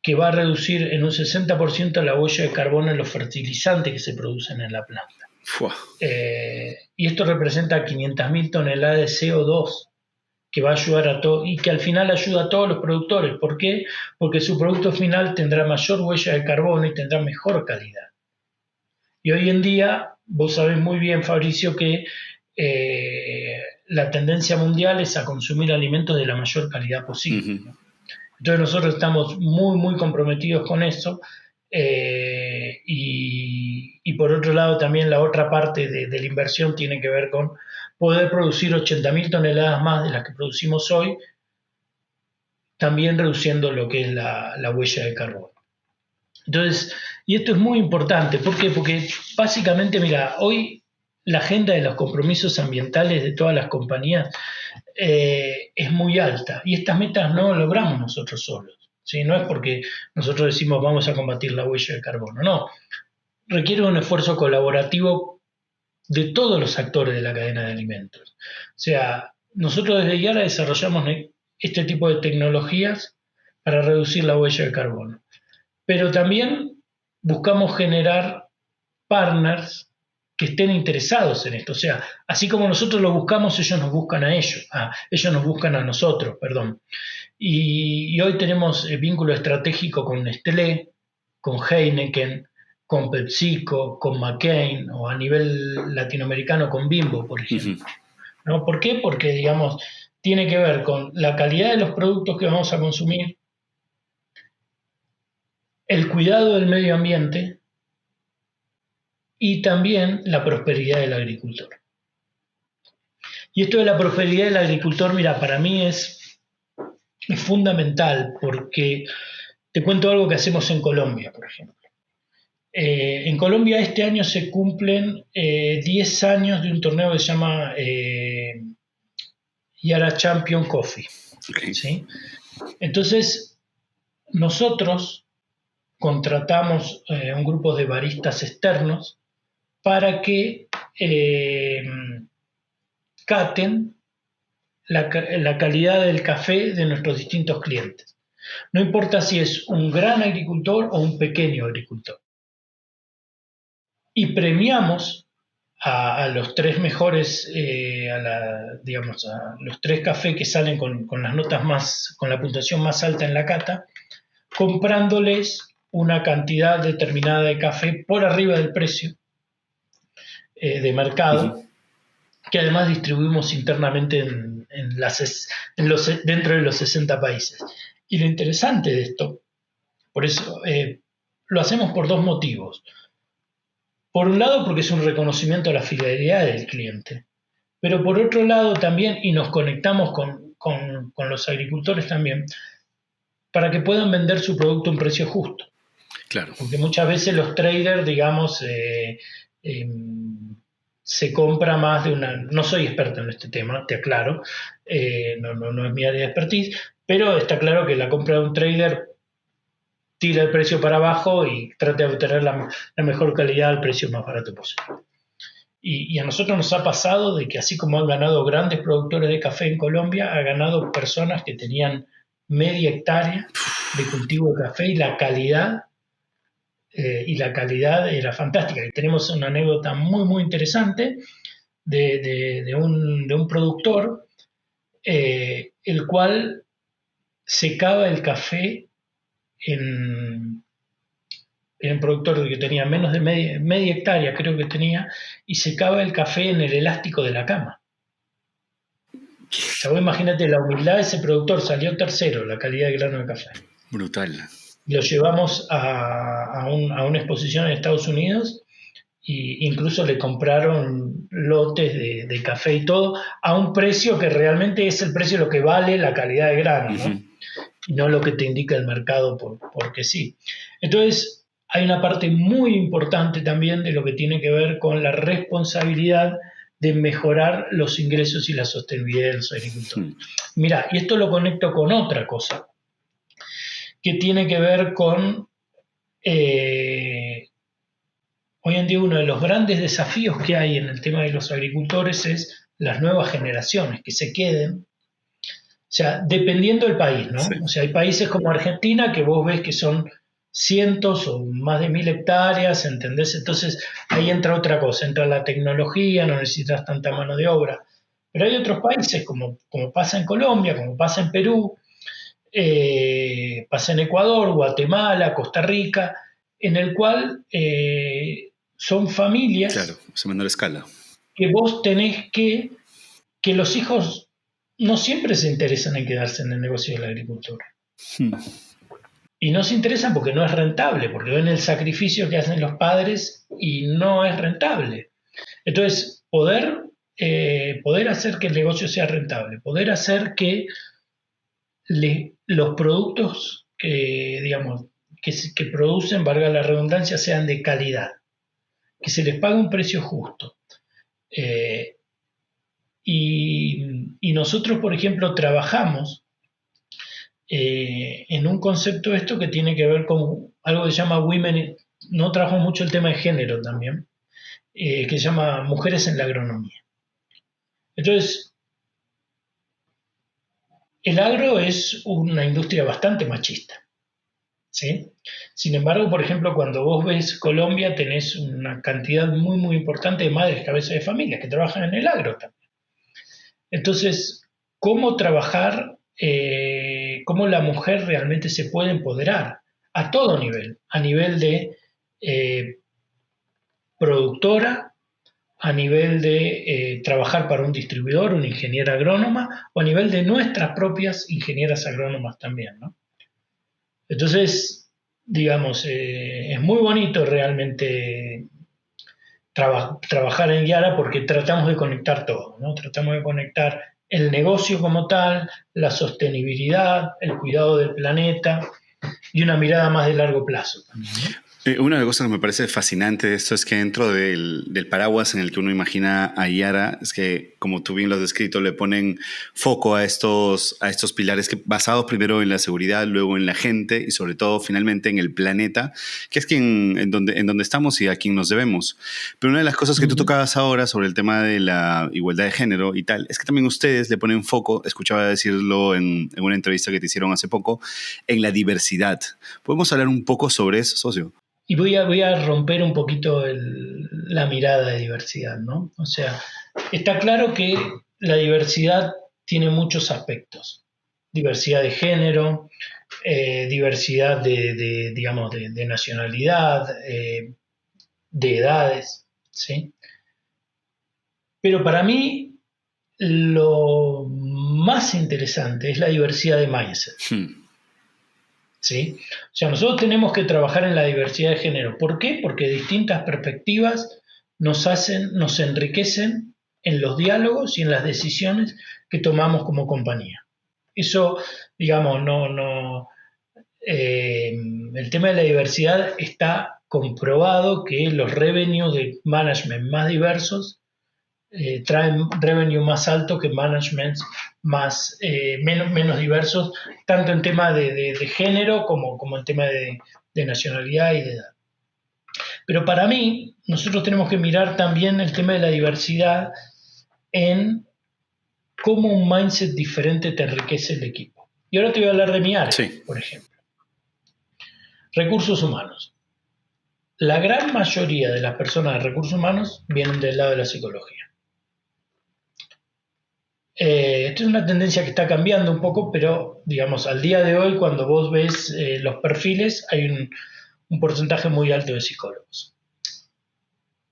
que va a reducir en un 60% la huella de carbono en los fertilizantes que se producen en la planta. Y esto representa 500.000 toneladas de CO2 que va a ayudar a todo y que al final ayuda a todos los productores. ¿Por qué? Porque su producto final tendrá mayor huella de carbono y tendrá mejor calidad. Y hoy en día, vos sabés muy bien, Fabricio, que la tendencia mundial es a consumir alimentos de la mayor calidad posible. Uh-huh. Entonces nosotros estamos muy, muy comprometidos con eso. Y por otro lado también la otra parte de la inversión tiene que ver con poder producir 80.000 toneladas más de las que producimos hoy, también reduciendo lo que es la huella de carbono. Entonces, y esto es muy importante, ¿por qué? Porque básicamente, mira, hoy la agenda de los compromisos ambientales de todas las compañías es muy alta y estas metas no logramos nosotros solos. ¿Sí? No es porque nosotros decimos vamos a combatir la huella de carbono, no. Requiere un esfuerzo colaborativo de todos los actores de la cadena de alimentos. O sea, nosotros desde Yara desarrollamos este tipo de tecnologías para reducir la huella de carbono. Pero también buscamos generar partners que estén interesados en esto. O sea, así como nosotros lo buscamos, ellos nos buscan a ellos. Ellos nos buscan a nosotros, perdón. Y hoy tenemos vínculo estratégico con Nestlé, con Heineken, con PepsiCo, con McCain, o a nivel latinoamericano con Bimbo, por ejemplo. ¿No? ¿Por qué? Porque, digamos, tiene que ver con la calidad de los productos que vamos a consumir, el cuidado del medio ambiente y también la prosperidad del agricultor. Y esto de la prosperidad del agricultor, mira, para mí es fundamental porque te cuento algo que hacemos en Colombia, por ejemplo. En Colombia este año se cumplen 10 años de un torneo que se llama Yara Champion Coffee. Okay. ¿Sí? Entonces, nosotros contratamos un grupo de baristas externos para que caten la calidad del café de nuestros distintos clientes. No importa si es un gran agricultor o un pequeño agricultor. Y premiamos a los tres mejores, digamos, a los tres cafés que salen con las notas más, con la puntuación más alta en la cata, comprándoles una cantidad determinada de café por arriba del precio de mercado, que además distribuimos internamente dentro de los 60 países. Y lo interesante de esto, por eso lo hacemos por dos motivos. Por un lado, porque es un reconocimiento a la fidelidad del cliente, pero por otro lado también, y nos conectamos con los agricultores también, para que puedan vender su producto a un precio justo. Claro. Porque muchas veces los traders, digamos, se compra más de una... No soy experto en este tema, te aclaro, no es mi área de expertise, pero está claro que la compra de un trader tira el precio para abajo y trata de obtener la mejor calidad al precio más barato posible. Y a nosotros nos ha pasado de que así como han ganado grandes productores de café en Colombia, ha ganado personas que tenían media hectárea de cultivo de café y la calidad era fantástica. Y tenemos una anécdota muy, muy interesante de un productor el cual secaba el café en un productor que tenía menos de media hectárea, creo que tenía, y secaba el café en el elástico de la cama. O sea, vos imagínate la humildad de ese productor, salió tercero la calidad de grano de café. Brutal. Lo llevamos a una exposición en Estados Unidos e incluso le compraron lotes de café y todo a un precio que realmente es el precio de lo que vale la calidad de grano, ¿no? Y no lo que te indica el mercado porque sí. Entonces, hay una parte muy importante también de lo que tiene que ver con la responsabilidad de mejorar los ingresos y la sostenibilidad de los agricultores. Mira, y esto lo conecto con otra cosa, que tiene que ver con hoy en día uno de los grandes desafíos que hay en el tema de los agricultores es las nuevas generaciones que se queden. O sea, dependiendo del país, ¿no? Sí. O sea, hay países como Argentina que vos ves que son cientos o más de 1000 hectáreas, ¿entendés? Entonces ahí entra otra cosa, entra la tecnología, no necesitas tanta mano de obra. Pero hay otros países, como pasa en Colombia, como pasa en Perú, pasa en Ecuador, Guatemala, Costa Rica, en el cual son Claro, familias es a menor escala. que vos tenés que los hijos no siempre se interesan en quedarse en el negocio de la agricultura. Hmm. Y no se interesan porque no es rentable, porque ven el sacrificio que hacen los padres y no es rentable. Entonces, poder hacer que el negocio sea rentable, poder hacer que los productos digamos, que producen, valga la redundancia, sean de calidad, que se les pague un precio justo. Eh, y nosotros, por ejemplo, trabajamos en un concepto esto que tiene que ver con algo que se llama Women, no trabajo mucho el tema de género también, que se llama Mujeres en la Agronomía. Entonces, el agro es una industria bastante machista, ¿sí? Sin embargo, por ejemplo, cuando vos ves Colombia, tenés una cantidad muy, muy importante de madres cabezas de familia que trabajan en el agro también. Entonces, ¿cómo trabajar, cómo la mujer realmente se puede empoderar a todo nivel? A nivel de eh, productora, a nivel de trabajar para un distribuidor, una ingeniera agrónoma, o a nivel de nuestras propias ingenieras agrónomas también, ¿no? Entonces, digamos, es muy bonito realmente trabajar en Yara porque tratamos de conectar todo, ¿no? Tratamos de conectar el negocio como tal, la sostenibilidad, el cuidado del planeta y una mirada más de largo plazo también, ¿no? Una de las cosas que me parece fascinante de esto es que dentro del paraguas en el que uno imagina a Yara, es que, como tú bien lo has descrito, le ponen foco a estos pilares que, basados primero en la seguridad, luego en la gente y sobre todo, finalmente, en el planeta, que es en donde estamos y a quien nos debemos. Pero una de las cosas que tú tocabas ahora sobre el tema de la igualdad de género y tal, es que también ustedes le ponen foco, escuchaba decirlo en una entrevista que te hicieron hace poco, en la diversidad. ¿Podemos hablar un poco sobre eso, socio? Y voy a romper un poquito la mirada de diversidad, ¿no? O sea, está claro que la diversidad tiene muchos aspectos. Diversidad de género, diversidad digamos, de nacionalidad, de edades, ¿sí? Pero para mí lo más interesante es la diversidad de mindset. ¿Sí? O sea, nosotros tenemos que trabajar en la diversidad de género. ¿Por qué? Porque distintas perspectivas nos enriquecen en los diálogos y en las decisiones que tomamos como compañía. Eso, digamos, el tema de la diversidad está comprobado que los revenues de management más diversos traen revenue más alto que managements menos diversos, tanto en tema de género como en tema de nacionalidad y de edad. Pero para mí, nosotros tenemos que mirar también el tema de la diversidad en cómo un mindset diferente te enriquece el equipo. Y ahora te voy a hablar de mi área, Sí. por ejemplo. Recursos humanos. La gran mayoría de las personas de recursos humanos vienen del lado de la psicología. Esto es una tendencia que está cambiando un poco, pero digamos, al día de hoy, cuando vos ves los perfiles, hay un porcentaje muy alto de psicólogos.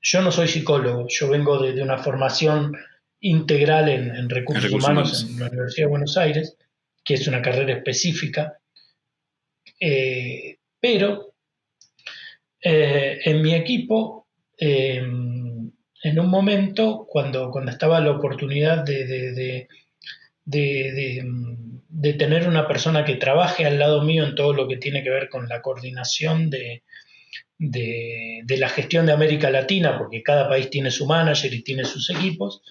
Yo no soy psicólogo, yo vengo de una formación integral en recursos humanos en la Universidad de Buenos Aires, que es una carrera específica, pero en mi equipo, en un momento, cuando estaba la oportunidad de tener una persona que trabaje al lado mío en todo lo que tiene que ver con la coordinación de la gestión de América Latina, porque cada país tiene su manager y tiene sus equipos.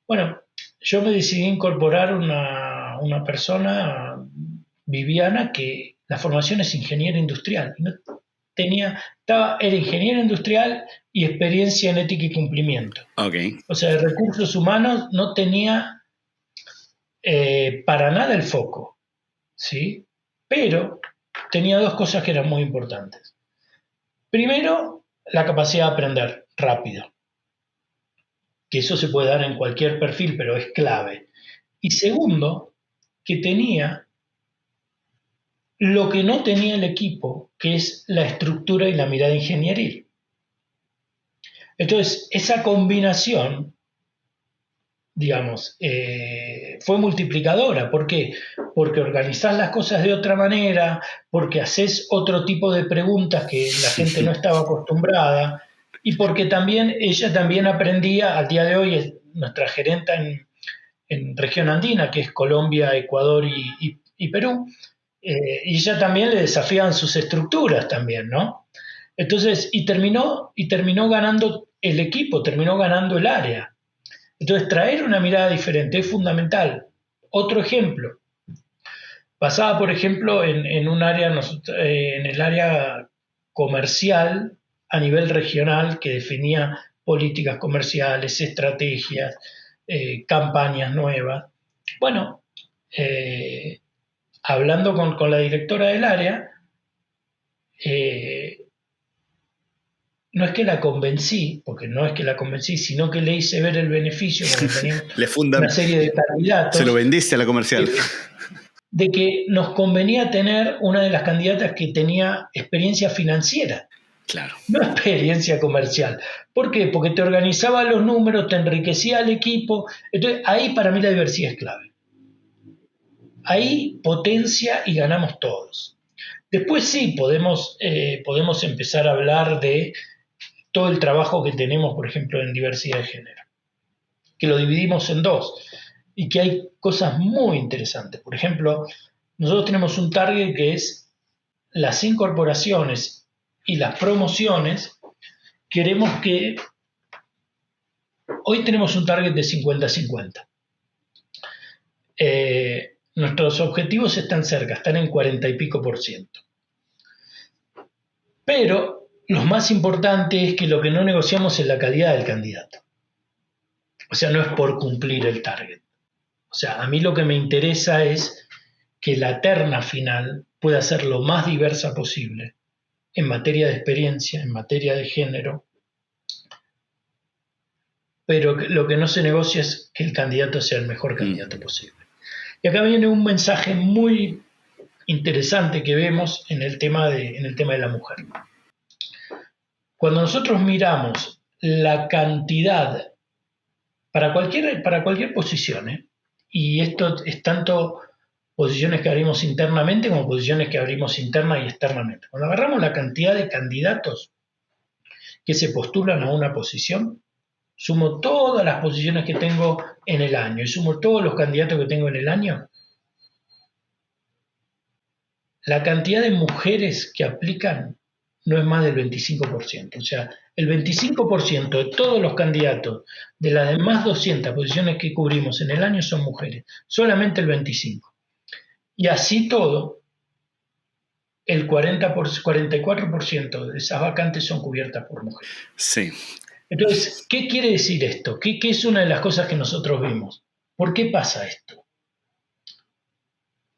Bueno, yo me decidí incorporar una persona, Viviana, que la formación es ingeniera industrial. No era ingeniera industrial y experiencia en ética y cumplimiento. Okay. O sea, de recursos humanos no tenía para nada el foco, ¿sí? Pero tenía dos cosas que eran muy importantes. Primero, la capacidad de aprender rápido. que eso se puede dar en cualquier perfil, pero es clave. Y segundo, que tenía lo que no tenía el equipo, que es la estructura y la mirada ingenieril. Entonces, esa combinación, digamos, fue multiplicadora. ¿Por qué? Porque organizás las cosas de otra manera, porque haces otro tipo de preguntas que la gente no estaba acostumbrada, y porque también ella también aprendía, al día de hoy es nuestra gerenta en región andina, que es Colombia, Ecuador y Perú, y ella también le desafían sus estructuras también, ¿no? Entonces, y terminó ganando el equipo, terminó ganando el área. Entonces, traer una mirada diferente es fundamental. Otro ejemplo, pasaba, por ejemplo, en un área, en el área comercial a nivel regional que definía políticas comerciales, estrategias, campañas nuevas. Bueno, hablando con la directora del área, no es que la convencí, porque no es que la convencí, sino que le hice ver el beneficio, como teníamos una serie de candidatos. Se lo vendiste a la comercial. De que nos convenía tener una de las candidatas que tenía experiencia financiera. Claro. No experiencia comercial. ¿Por qué? Porque te organizaba los números, te enriquecía el equipo. Entonces, ahí para mí la diversidad es clave. Ahí potencia y ganamos todos. Después sí, podemos empezar a hablar de todo el trabajo que tenemos, por ejemplo, en diversidad de género, que lo dividimos en dos y que hay cosas muy interesantes. Por ejemplo, nosotros tenemos un target que es las incorporaciones y las promociones. Queremos que... Hoy tenemos un target de 50-50. Nuestros objetivos están cerca, están en 40 y pico %. Pero lo más importante es que lo que no negociamos es la calidad del candidato. O sea, no es por cumplir el target. O sea, a mí lo que me interesa es que la terna final pueda ser lo más diversa posible en materia de experiencia, en materia de género, pero lo que no se negocia es que el candidato sea el mejor candidato posible. Y acá viene un mensaje muy interesante que vemos en el tema de la mujer. Cuando nosotros miramos la cantidad para cualquier posición, y esto es tanto posiciones que abrimos internamente como posiciones que abrimos interna y externamente. Cuando agarramos la cantidad de candidatos que se postulan a una posición, sumo todas las posiciones que tengo en el año y sumo todos los candidatos que tengo en el año, la cantidad de mujeres que aplican no es más del 25%. O sea, el 25% de todos los candidatos de las demás 200 posiciones que cubrimos en el año son mujeres. Solamente el 25%. Y así todo, el 44% de esas vacantes son cubiertas por mujeres. Sí. Entonces, ¿qué quiere decir esto? ¿Qué es una de las cosas que nosotros vimos? ¿Por qué pasa esto?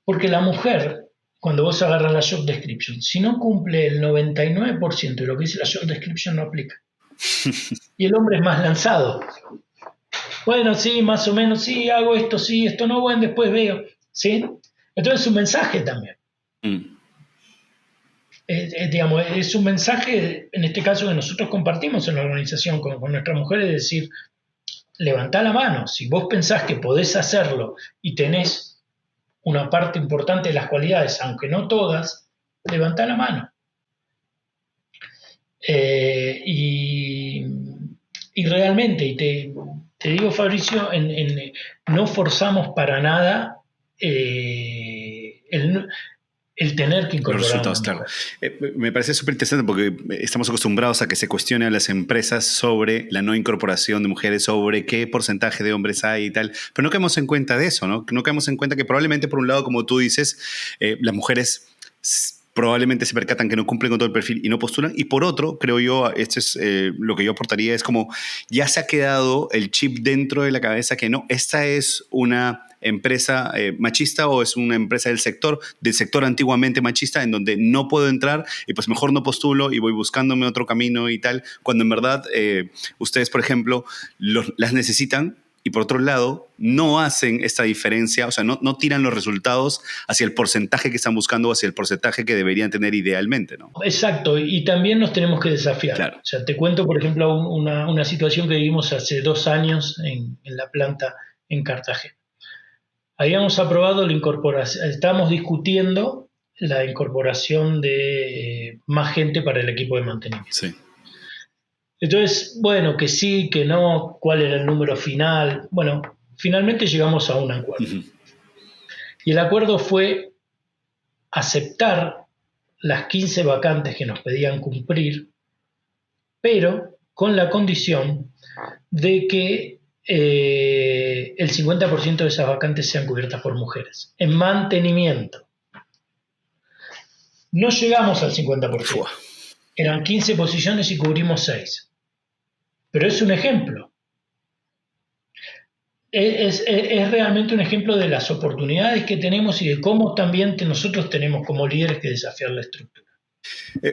Porque la mujer, cuando vos agarras la job description, si no cumple el 99% de lo que dice la job description, no aplica. Y el hombre es más lanzado. Bueno, sí, más o menos, sí, hago esto, sí, esto no, bueno, después veo. ¿Sí? Entonces es un mensaje también. Digamos, es un mensaje, en este caso, que nosotros compartimos en la organización con nuestras mujeres, es decir, levantá la mano. Si vos pensás que podés hacerlo y tenés una parte importante de las cualidades, aunque no todas, levantá la mano. Y realmente, y te digo, Fabricio, no forzamos para nada el tener que incorporar los resultados, claro. Me parece súper interesante porque estamos acostumbrados a que se cuestione a las empresas sobre la no incorporación de mujeres, sobre qué porcentaje de hombres hay y tal, pero no caemos en cuenta de eso, ¿no? No caemos en cuenta que probablemente, por un lado, como tú dices, las mujeres probablemente se percatan que no cumplen con todo el perfil y no postulan, y por otro, creo yo, esto es lo que yo aportaría, es como ya se ha quedado el chip dentro de la cabeza que no, esta es una empresa machista o es una empresa del sector antiguamente machista en donde no puedo entrar y pues mejor no postulo y voy buscándome otro camino y tal, cuando en verdad ustedes, por ejemplo, las necesitan y por otro lado no hacen esta diferencia, o sea, no tiran los resultados hacia el porcentaje que están buscando o hacia el porcentaje que deberían tener idealmente, ¿no? Exacto, y también nos tenemos que desafiar. Claro. O sea, te cuento, por ejemplo, una situación que vivimos hace 2 años en la planta en Cartagena. Habíamos aprobado la incorporación, estábamos discutiendo la incorporación de más gente para el equipo de mantenimiento. Sí. Entonces, bueno, que sí, que no, cuál era el número final. Bueno, finalmente llegamos a un acuerdo. Uh-huh. Y el acuerdo fue aceptar las 15 vacantes que nos pedían cumplir, pero con la condición de que el 50% de esas vacantes sean cubiertas por mujeres, en mantenimiento. No llegamos al 50%. Eran 15 posiciones y cubrimos 6. Pero es un ejemplo. Es realmente un ejemplo de las oportunidades que tenemos y de cómo también nosotros tenemos como líderes que desafiar la estructura.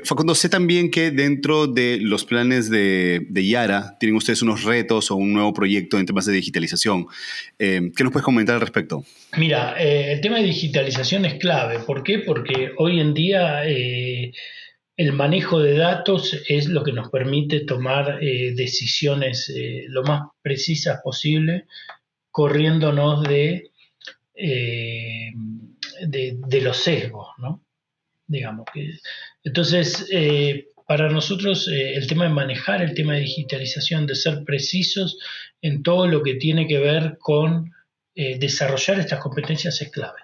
Facundo, sé también que dentro de los planes de Yara tienen ustedes unos retos o un nuevo proyecto en temas de digitalización. ¿Qué nos puedes comentar al respecto? Mira, el tema de digitalización es clave. ¿Por qué? Porque hoy en día el manejo de datos es lo que nos permite tomar decisiones lo más precisas posible, corriéndonos de los sesgos, ¿no? Digamos que, entonces, para nosotros el tema de manejar el tema de digitalización, de ser precisos en todo lo que tiene que ver con desarrollar estas competencias es clave.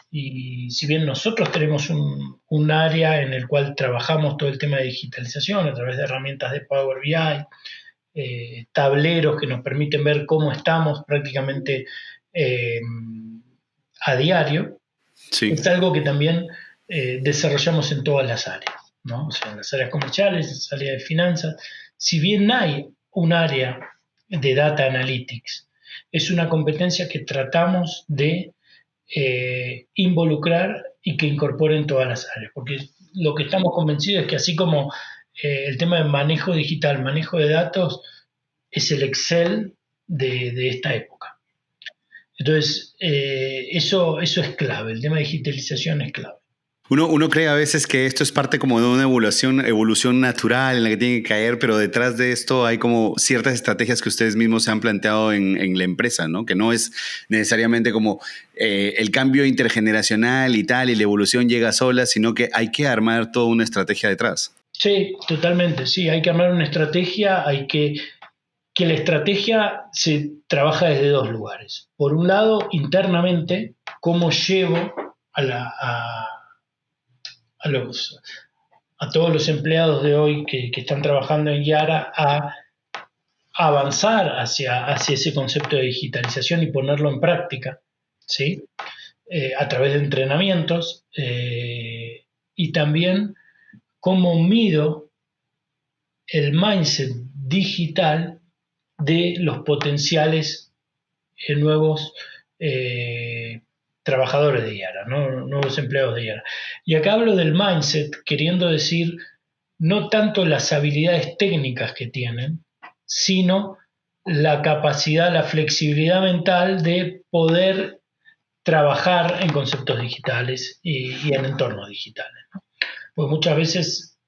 Y si bien nosotros tenemos un área en el cual trabajamos todo el tema de digitalización a través de herramientas de Power BI, tableros que nos permiten ver cómo estamos prácticamente a diario, sí. Es algo que también desarrollamos en todas las áreas, ¿no? O sea, en las áreas comerciales, en las áreas de finanzas. Si bien hay un área de data analytics, es una competencia que tratamos de involucrar y que incorporen todas las áreas, porque lo que estamos convencidos es que así como el tema de manejo digital, manejo de datos, es el Excel de esta época. Entonces, eso es clave, el tema de digitalización es clave. Uno cree a veces que esto es parte como de una evolución natural en la que tiene que caer, pero detrás de esto hay como ciertas estrategias que ustedes mismos se han planteado en la empresa, ¿no? Que no es necesariamente como el cambio intergeneracional y tal, y la evolución llega sola, sino que hay que armar toda una estrategia detrás. Sí, totalmente, sí, hay que armar una estrategia, hay que la estrategia se trabaja desde 2 lugares. Por un lado, internamente, cómo llevo a todos los empleados de hoy que están trabajando en Yara a avanzar hacia ese concepto de digitalización y ponerlo en práctica, ¿sí? A través de entrenamientos y también cómo mido el mindset digital de los potenciales nuevos trabajadores de Yara, ¿no? Nuevos empleados de Yara. Y acá hablo del mindset, queriendo decir no tanto las habilidades técnicas que tienen, sino la capacidad, la flexibilidad mental de poder trabajar en conceptos digitales y en entornos digitales, ¿no? Pues muchas veces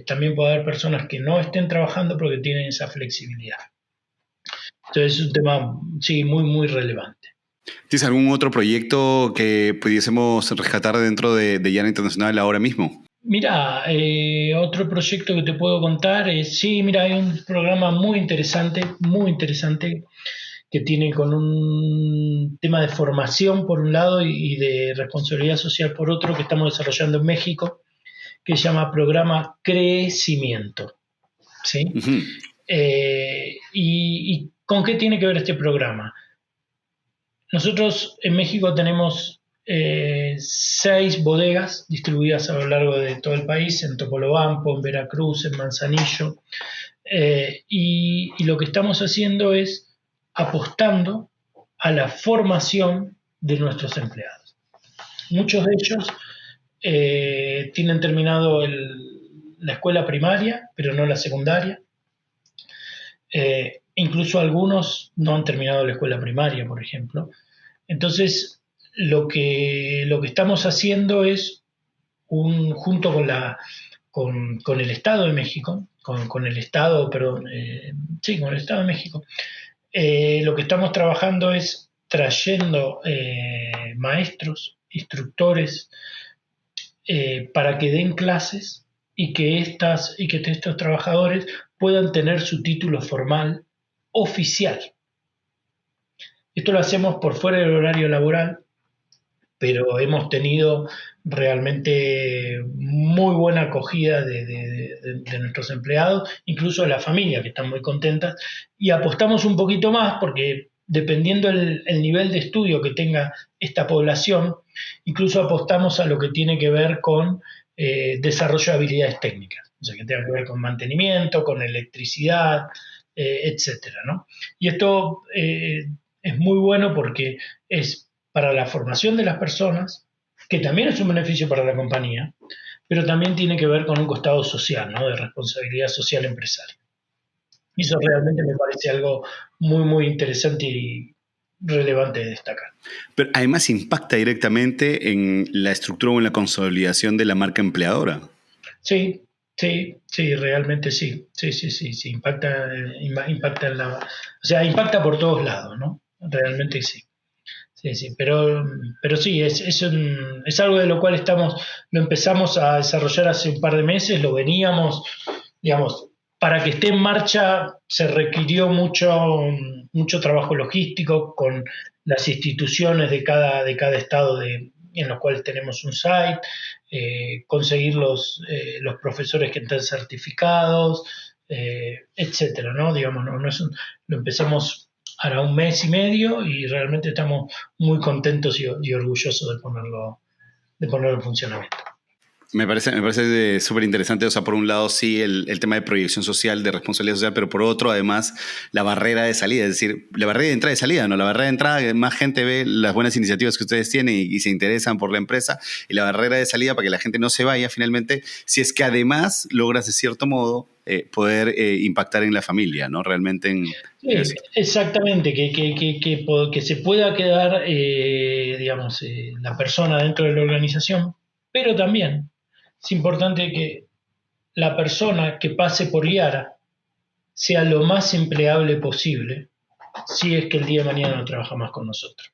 también puede haber personas que no estén trabajando porque tienen esa flexibilidad. Entonces es un tema, sí, muy, muy relevante. ¿Tienes algún otro proyecto que pudiésemos rescatar dentro de Yara Internacional ahora mismo? Mira, otro proyecto que te puedo contar es, sí, mira, hay un programa muy interesante, que tiene con un tema de formación por un lado y de responsabilidad social por otro, que estamos desarrollando en México, que se llama Programa Crecimiento, ¿sí? Uh-huh. ¿Y con qué tiene que ver este programa? Nosotros en México tenemos 6 bodegas distribuidas a lo largo de todo el país, en Topolobampo, en Veracruz, en Manzanillo, y lo que estamos haciendo es apostando a la formación de nuestros empleados. Muchos de ellos tienen terminado la escuela primaria, pero no la secundaria. Incluso algunos no han terminado la escuela primaria, por ejemplo. Entonces, lo que estamos haciendo es, junto con el Estado de México, con el Estado, perdón, sí, con el Estado de México, lo que estamos trabajando es trayendo maestros, instructores, para que den clases y que estos trabajadores puedan tener su título formal oficial. Esto lo hacemos por fuera del horario laboral, pero hemos tenido realmente muy buena acogida de nuestros empleados, incluso de la familia, que están muy contentas, y apostamos un poquito más porque dependiendo el nivel de estudio que tenga esta población, incluso apostamos a lo que tiene que ver con desarrollo de habilidades técnicas, o sea, que tenga que ver con mantenimiento, con electricidad, etcétera, ¿no? Y esto es muy bueno porque es para la formación de las personas, que también es un beneficio para la compañía, pero también tiene que ver con un costado social, ¿no? De responsabilidad social empresaria. Y eso realmente me parece algo muy, muy interesante y relevante de destacar. Pero además impacta directamente en la estructura o en la consolidación de la marca empleadora. Sí, sí, realmente sí. Sí, impacta en la... O sea, impacta por todos lados, ¿no? Realmente sí. Sí, pero sí, es algo de lo cual lo empezamos a desarrollar hace un par de meses, lo veníamos, digamos, para que esté en marcha se requirió mucho trabajo logístico con las instituciones de cada estado en los cuales tenemos un site, conseguir los profesores que estén certificados, etcétera, ¿no? Digamos, lo empezamos hará un mes y medio y realmente estamos muy contentos y orgullosos de ponerlo en funcionamiento. Me parece súper interesante. O sea, por un lado, sí, el tema de proyección social, de responsabilidad social, pero por otro, además, la barrera de salida, es decir, la barrera de entrada y salida, ¿no? La barrera de entrada, más gente ve las buenas iniciativas que ustedes tienen y se interesan por la empresa, y la barrera de salida para que la gente no se vaya, finalmente, si es que además logras, de cierto modo, poder impactar en la familia, ¿no? Realmente en... Sí, exactamente, que se pueda quedar, digamos, la persona dentro de la organización, pero también es importante que la persona que pase por IARA sea lo más empleable posible si es que el día de mañana no trabaja más con nosotros.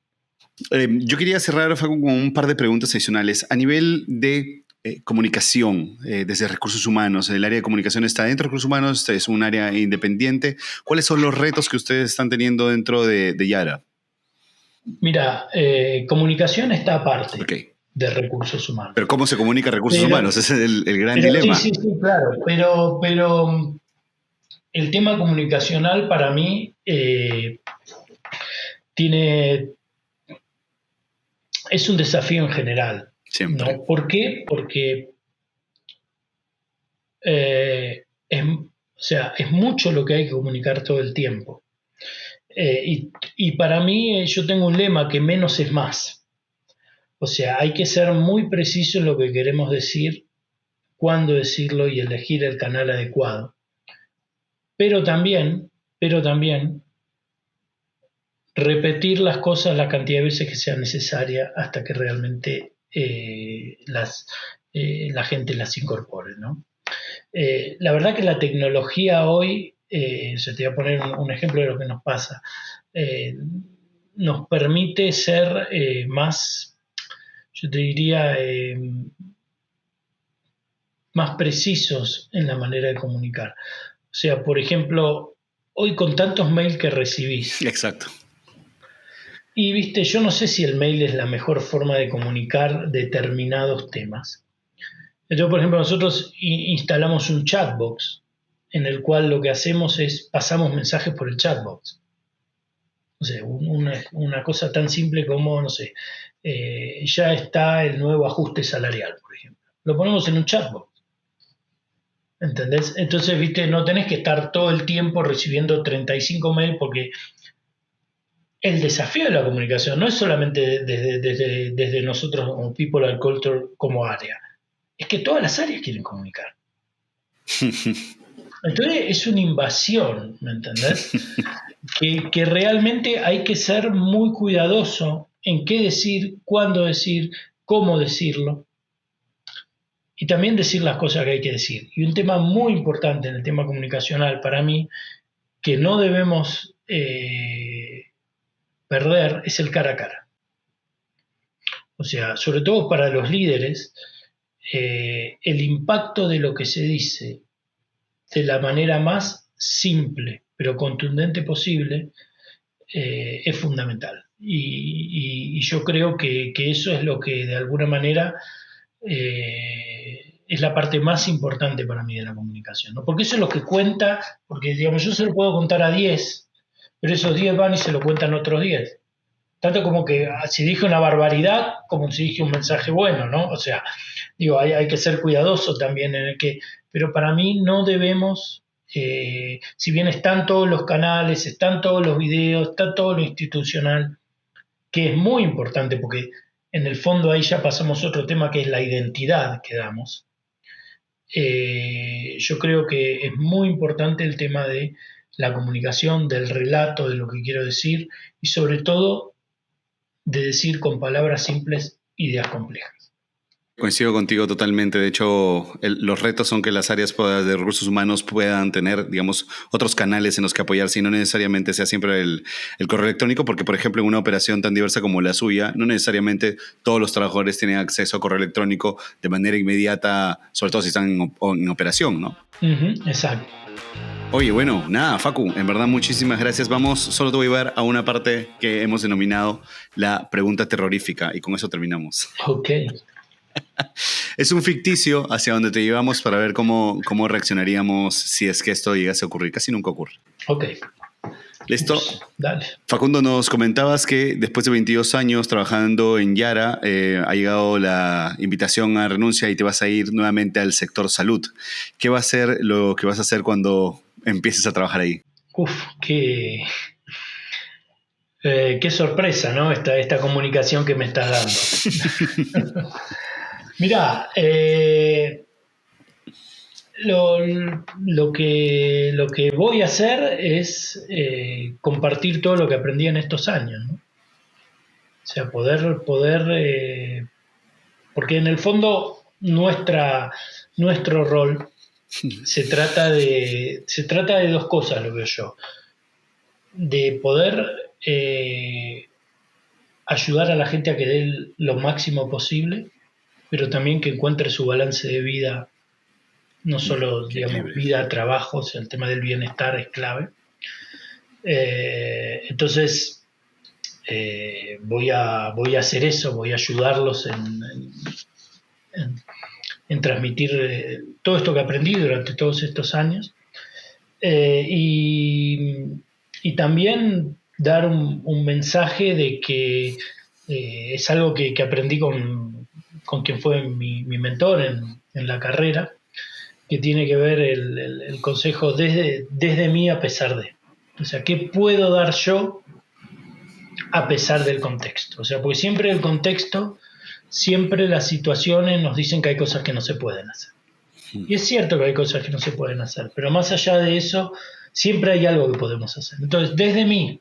Yo quería cerrar con un par de preguntas adicionales. A nivel de comunicación, desde recursos humanos, ¿el área de comunicación está dentro de recursos humanos? ¿Es un área independiente? ¿Cuáles son los retos que ustedes están teniendo dentro de Yara? Mira, comunicación está aparte. Okay. De recursos humanos. Pero ¿cómo se comunica recursos humanos? Ese es el gran dilema. Sí, claro. Pero el tema comunicacional para mí es un desafío en general. Siempre. ¿No? ¿Por qué? Porque es mucho lo que hay que comunicar todo el tiempo. Y para mí yo tengo un lema que menos es más. O sea, hay que ser muy preciso en lo que queremos decir, cuándo decirlo y elegir el canal adecuado. Pero también repetir las cosas la cantidad de veces que sea necesaria hasta que realmente la gente las incorpore, ¿no? La verdad que la tecnología hoy, te voy a poner un ejemplo de lo que nos pasa, nos permite ser más, yo te diría, más precisos en la manera de comunicar. O sea, por ejemplo, hoy con tantos mails que recibís. Exacto. Y viste, yo no sé si el mail es la mejor forma de comunicar determinados temas. Entonces, por ejemplo, nosotros instalamos un chatbox en el cual lo que hacemos es pasamos mensajes por el chatbox. O sea, una cosa tan simple como, no sé, ya está el nuevo ajuste salarial, por ejemplo. Lo ponemos en un chatbox. ¿Entendés? Entonces, viste, no tenés que estar todo el tiempo recibiendo 35 mails porque el desafío de la comunicación no es solamente desde nosotros como People and Culture como área, es que todas las áreas quieren comunicar. Entonces es una invasión, ¿me entendés? que realmente hay que ser muy cuidadoso en qué decir, cuándo decir, cómo decirlo, y también decir las cosas que hay que decir. Y un tema muy importante en el tema comunicacional para mí, que no debemos perder, es el cara a cara. O sea, sobre todo para los líderes, el impacto de lo que se dice de la manera más simple pero contundente posible es fundamental. Y yo creo que eso es lo que de alguna manera es la parte más importante para mí de la comunicación, ¿no? Porque eso es lo que cuenta, porque digamos, yo se lo puedo contar a 10, pero esos 10 van y se lo cuentan otros 10. Tanto como que si dije una barbaridad, como si dije un mensaje bueno, ¿no? O sea, digo, hay que ser cuidadoso también en el que, pero para mí no debemos, si bien están todos los canales, están todos los videos, está todo lo institucional, que es muy importante porque en el fondo ahí ya pasamos a otro tema que es la identidad que damos. Yo creo que es muy importante el tema de la comunicación, del relato, de lo que quiero decir y sobre todo de decir con palabras simples ideas complejas. Coincido contigo totalmente. De hecho, los retos son que las áreas de recursos humanos puedan tener, digamos, otros canales en los que apoyarse y no necesariamente sea siempre el correo electrónico, porque, por ejemplo, en una operación tan diversa como la suya, no necesariamente todos los trabajadores tienen acceso a correo electrónico de manera inmediata, sobre todo si están en operación, ¿no? Exacto. Oye, bueno, nada, Facu, en verdad muchísimas gracias. Solo te voy a llevar a una parte que hemos denominado la pregunta terrorífica y con eso terminamos. Ok. Es un ficticio hacia donde te llevamos para ver cómo reaccionaríamos si es que esto llegase a ocurrir. Casi nunca ocurre. Ok. ¿Listo? Dale. Facundo, nos comentabas que después de 22 años trabajando en Yara, ha llegado la invitación a renuncia y te vas a ir nuevamente al sector salud. ¿Qué va a ser lo que vas a hacer cuando empieces a trabajar ahí? Qué sorpresa, ¿no? Esta comunicación que me estás dando. Mirá, lo que voy a hacer es compartir todo lo que aprendí en estos años, ¿no? O sea, poder porque en el fondo nuestro rol se trata de dos cosas, lo veo yo. De poder ayudar a la gente a que dé lo máximo posible, pero también que encuentre su balance de vida, no solo, digamos, vida, trabajo, o sea, el tema del bienestar es clave. Entonces, voy a hacer eso, voy a ayudarlos en transmitir todo esto que aprendí durante todos estos años. Y también dar un mensaje de que es algo que aprendí con quien fue mi mentor en la carrera, que tiene que ver el consejo desde mí a pesar de. O sea, ¿qué puedo dar yo a pesar del contexto? O sea, porque siempre el contexto, siempre las situaciones nos dicen que hay cosas que no se pueden hacer. Y es cierto que hay cosas que no se pueden hacer, pero más allá de eso, siempre hay algo que podemos hacer. Entonces, desde mí,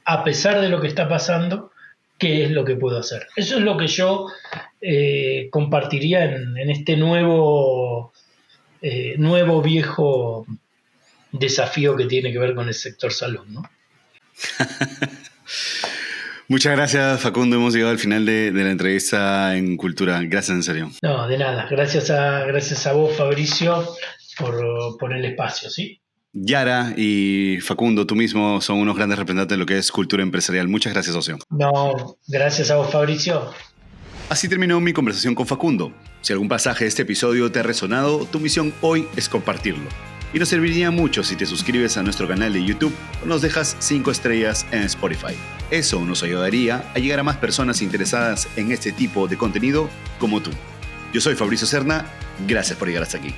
a pesar de lo que está pasando, ¿qué es lo que puedo hacer? Eso es lo que yo compartiría en este nuevo viejo desafío que tiene que ver con el sector salud, ¿no? Muchas gracias, Facundo. Hemos llegado al final de la entrevista en Cultura. Gracias, en serio. No, de nada. Gracias a vos, Fabricio, por el espacio, ¿sí? Yara y Facundo, tú mismo son unos grandes representantes de lo que es cultura empresarial. Muchas gracias, socio. No, gracias a vos, Fabricio. Así terminó mi conversación con Facundo. Si algún pasaje de este episodio te ha resonado, tu misión hoy es compartirlo. Y nos serviría mucho si te suscribes a nuestro canal de YouTube o nos dejas 5 estrellas en Spotify. Eso nos ayudaría a llegar a más personas interesadas en este tipo de contenido como tú. Yo soy Fabricio Serna, gracias por llegar hasta aquí.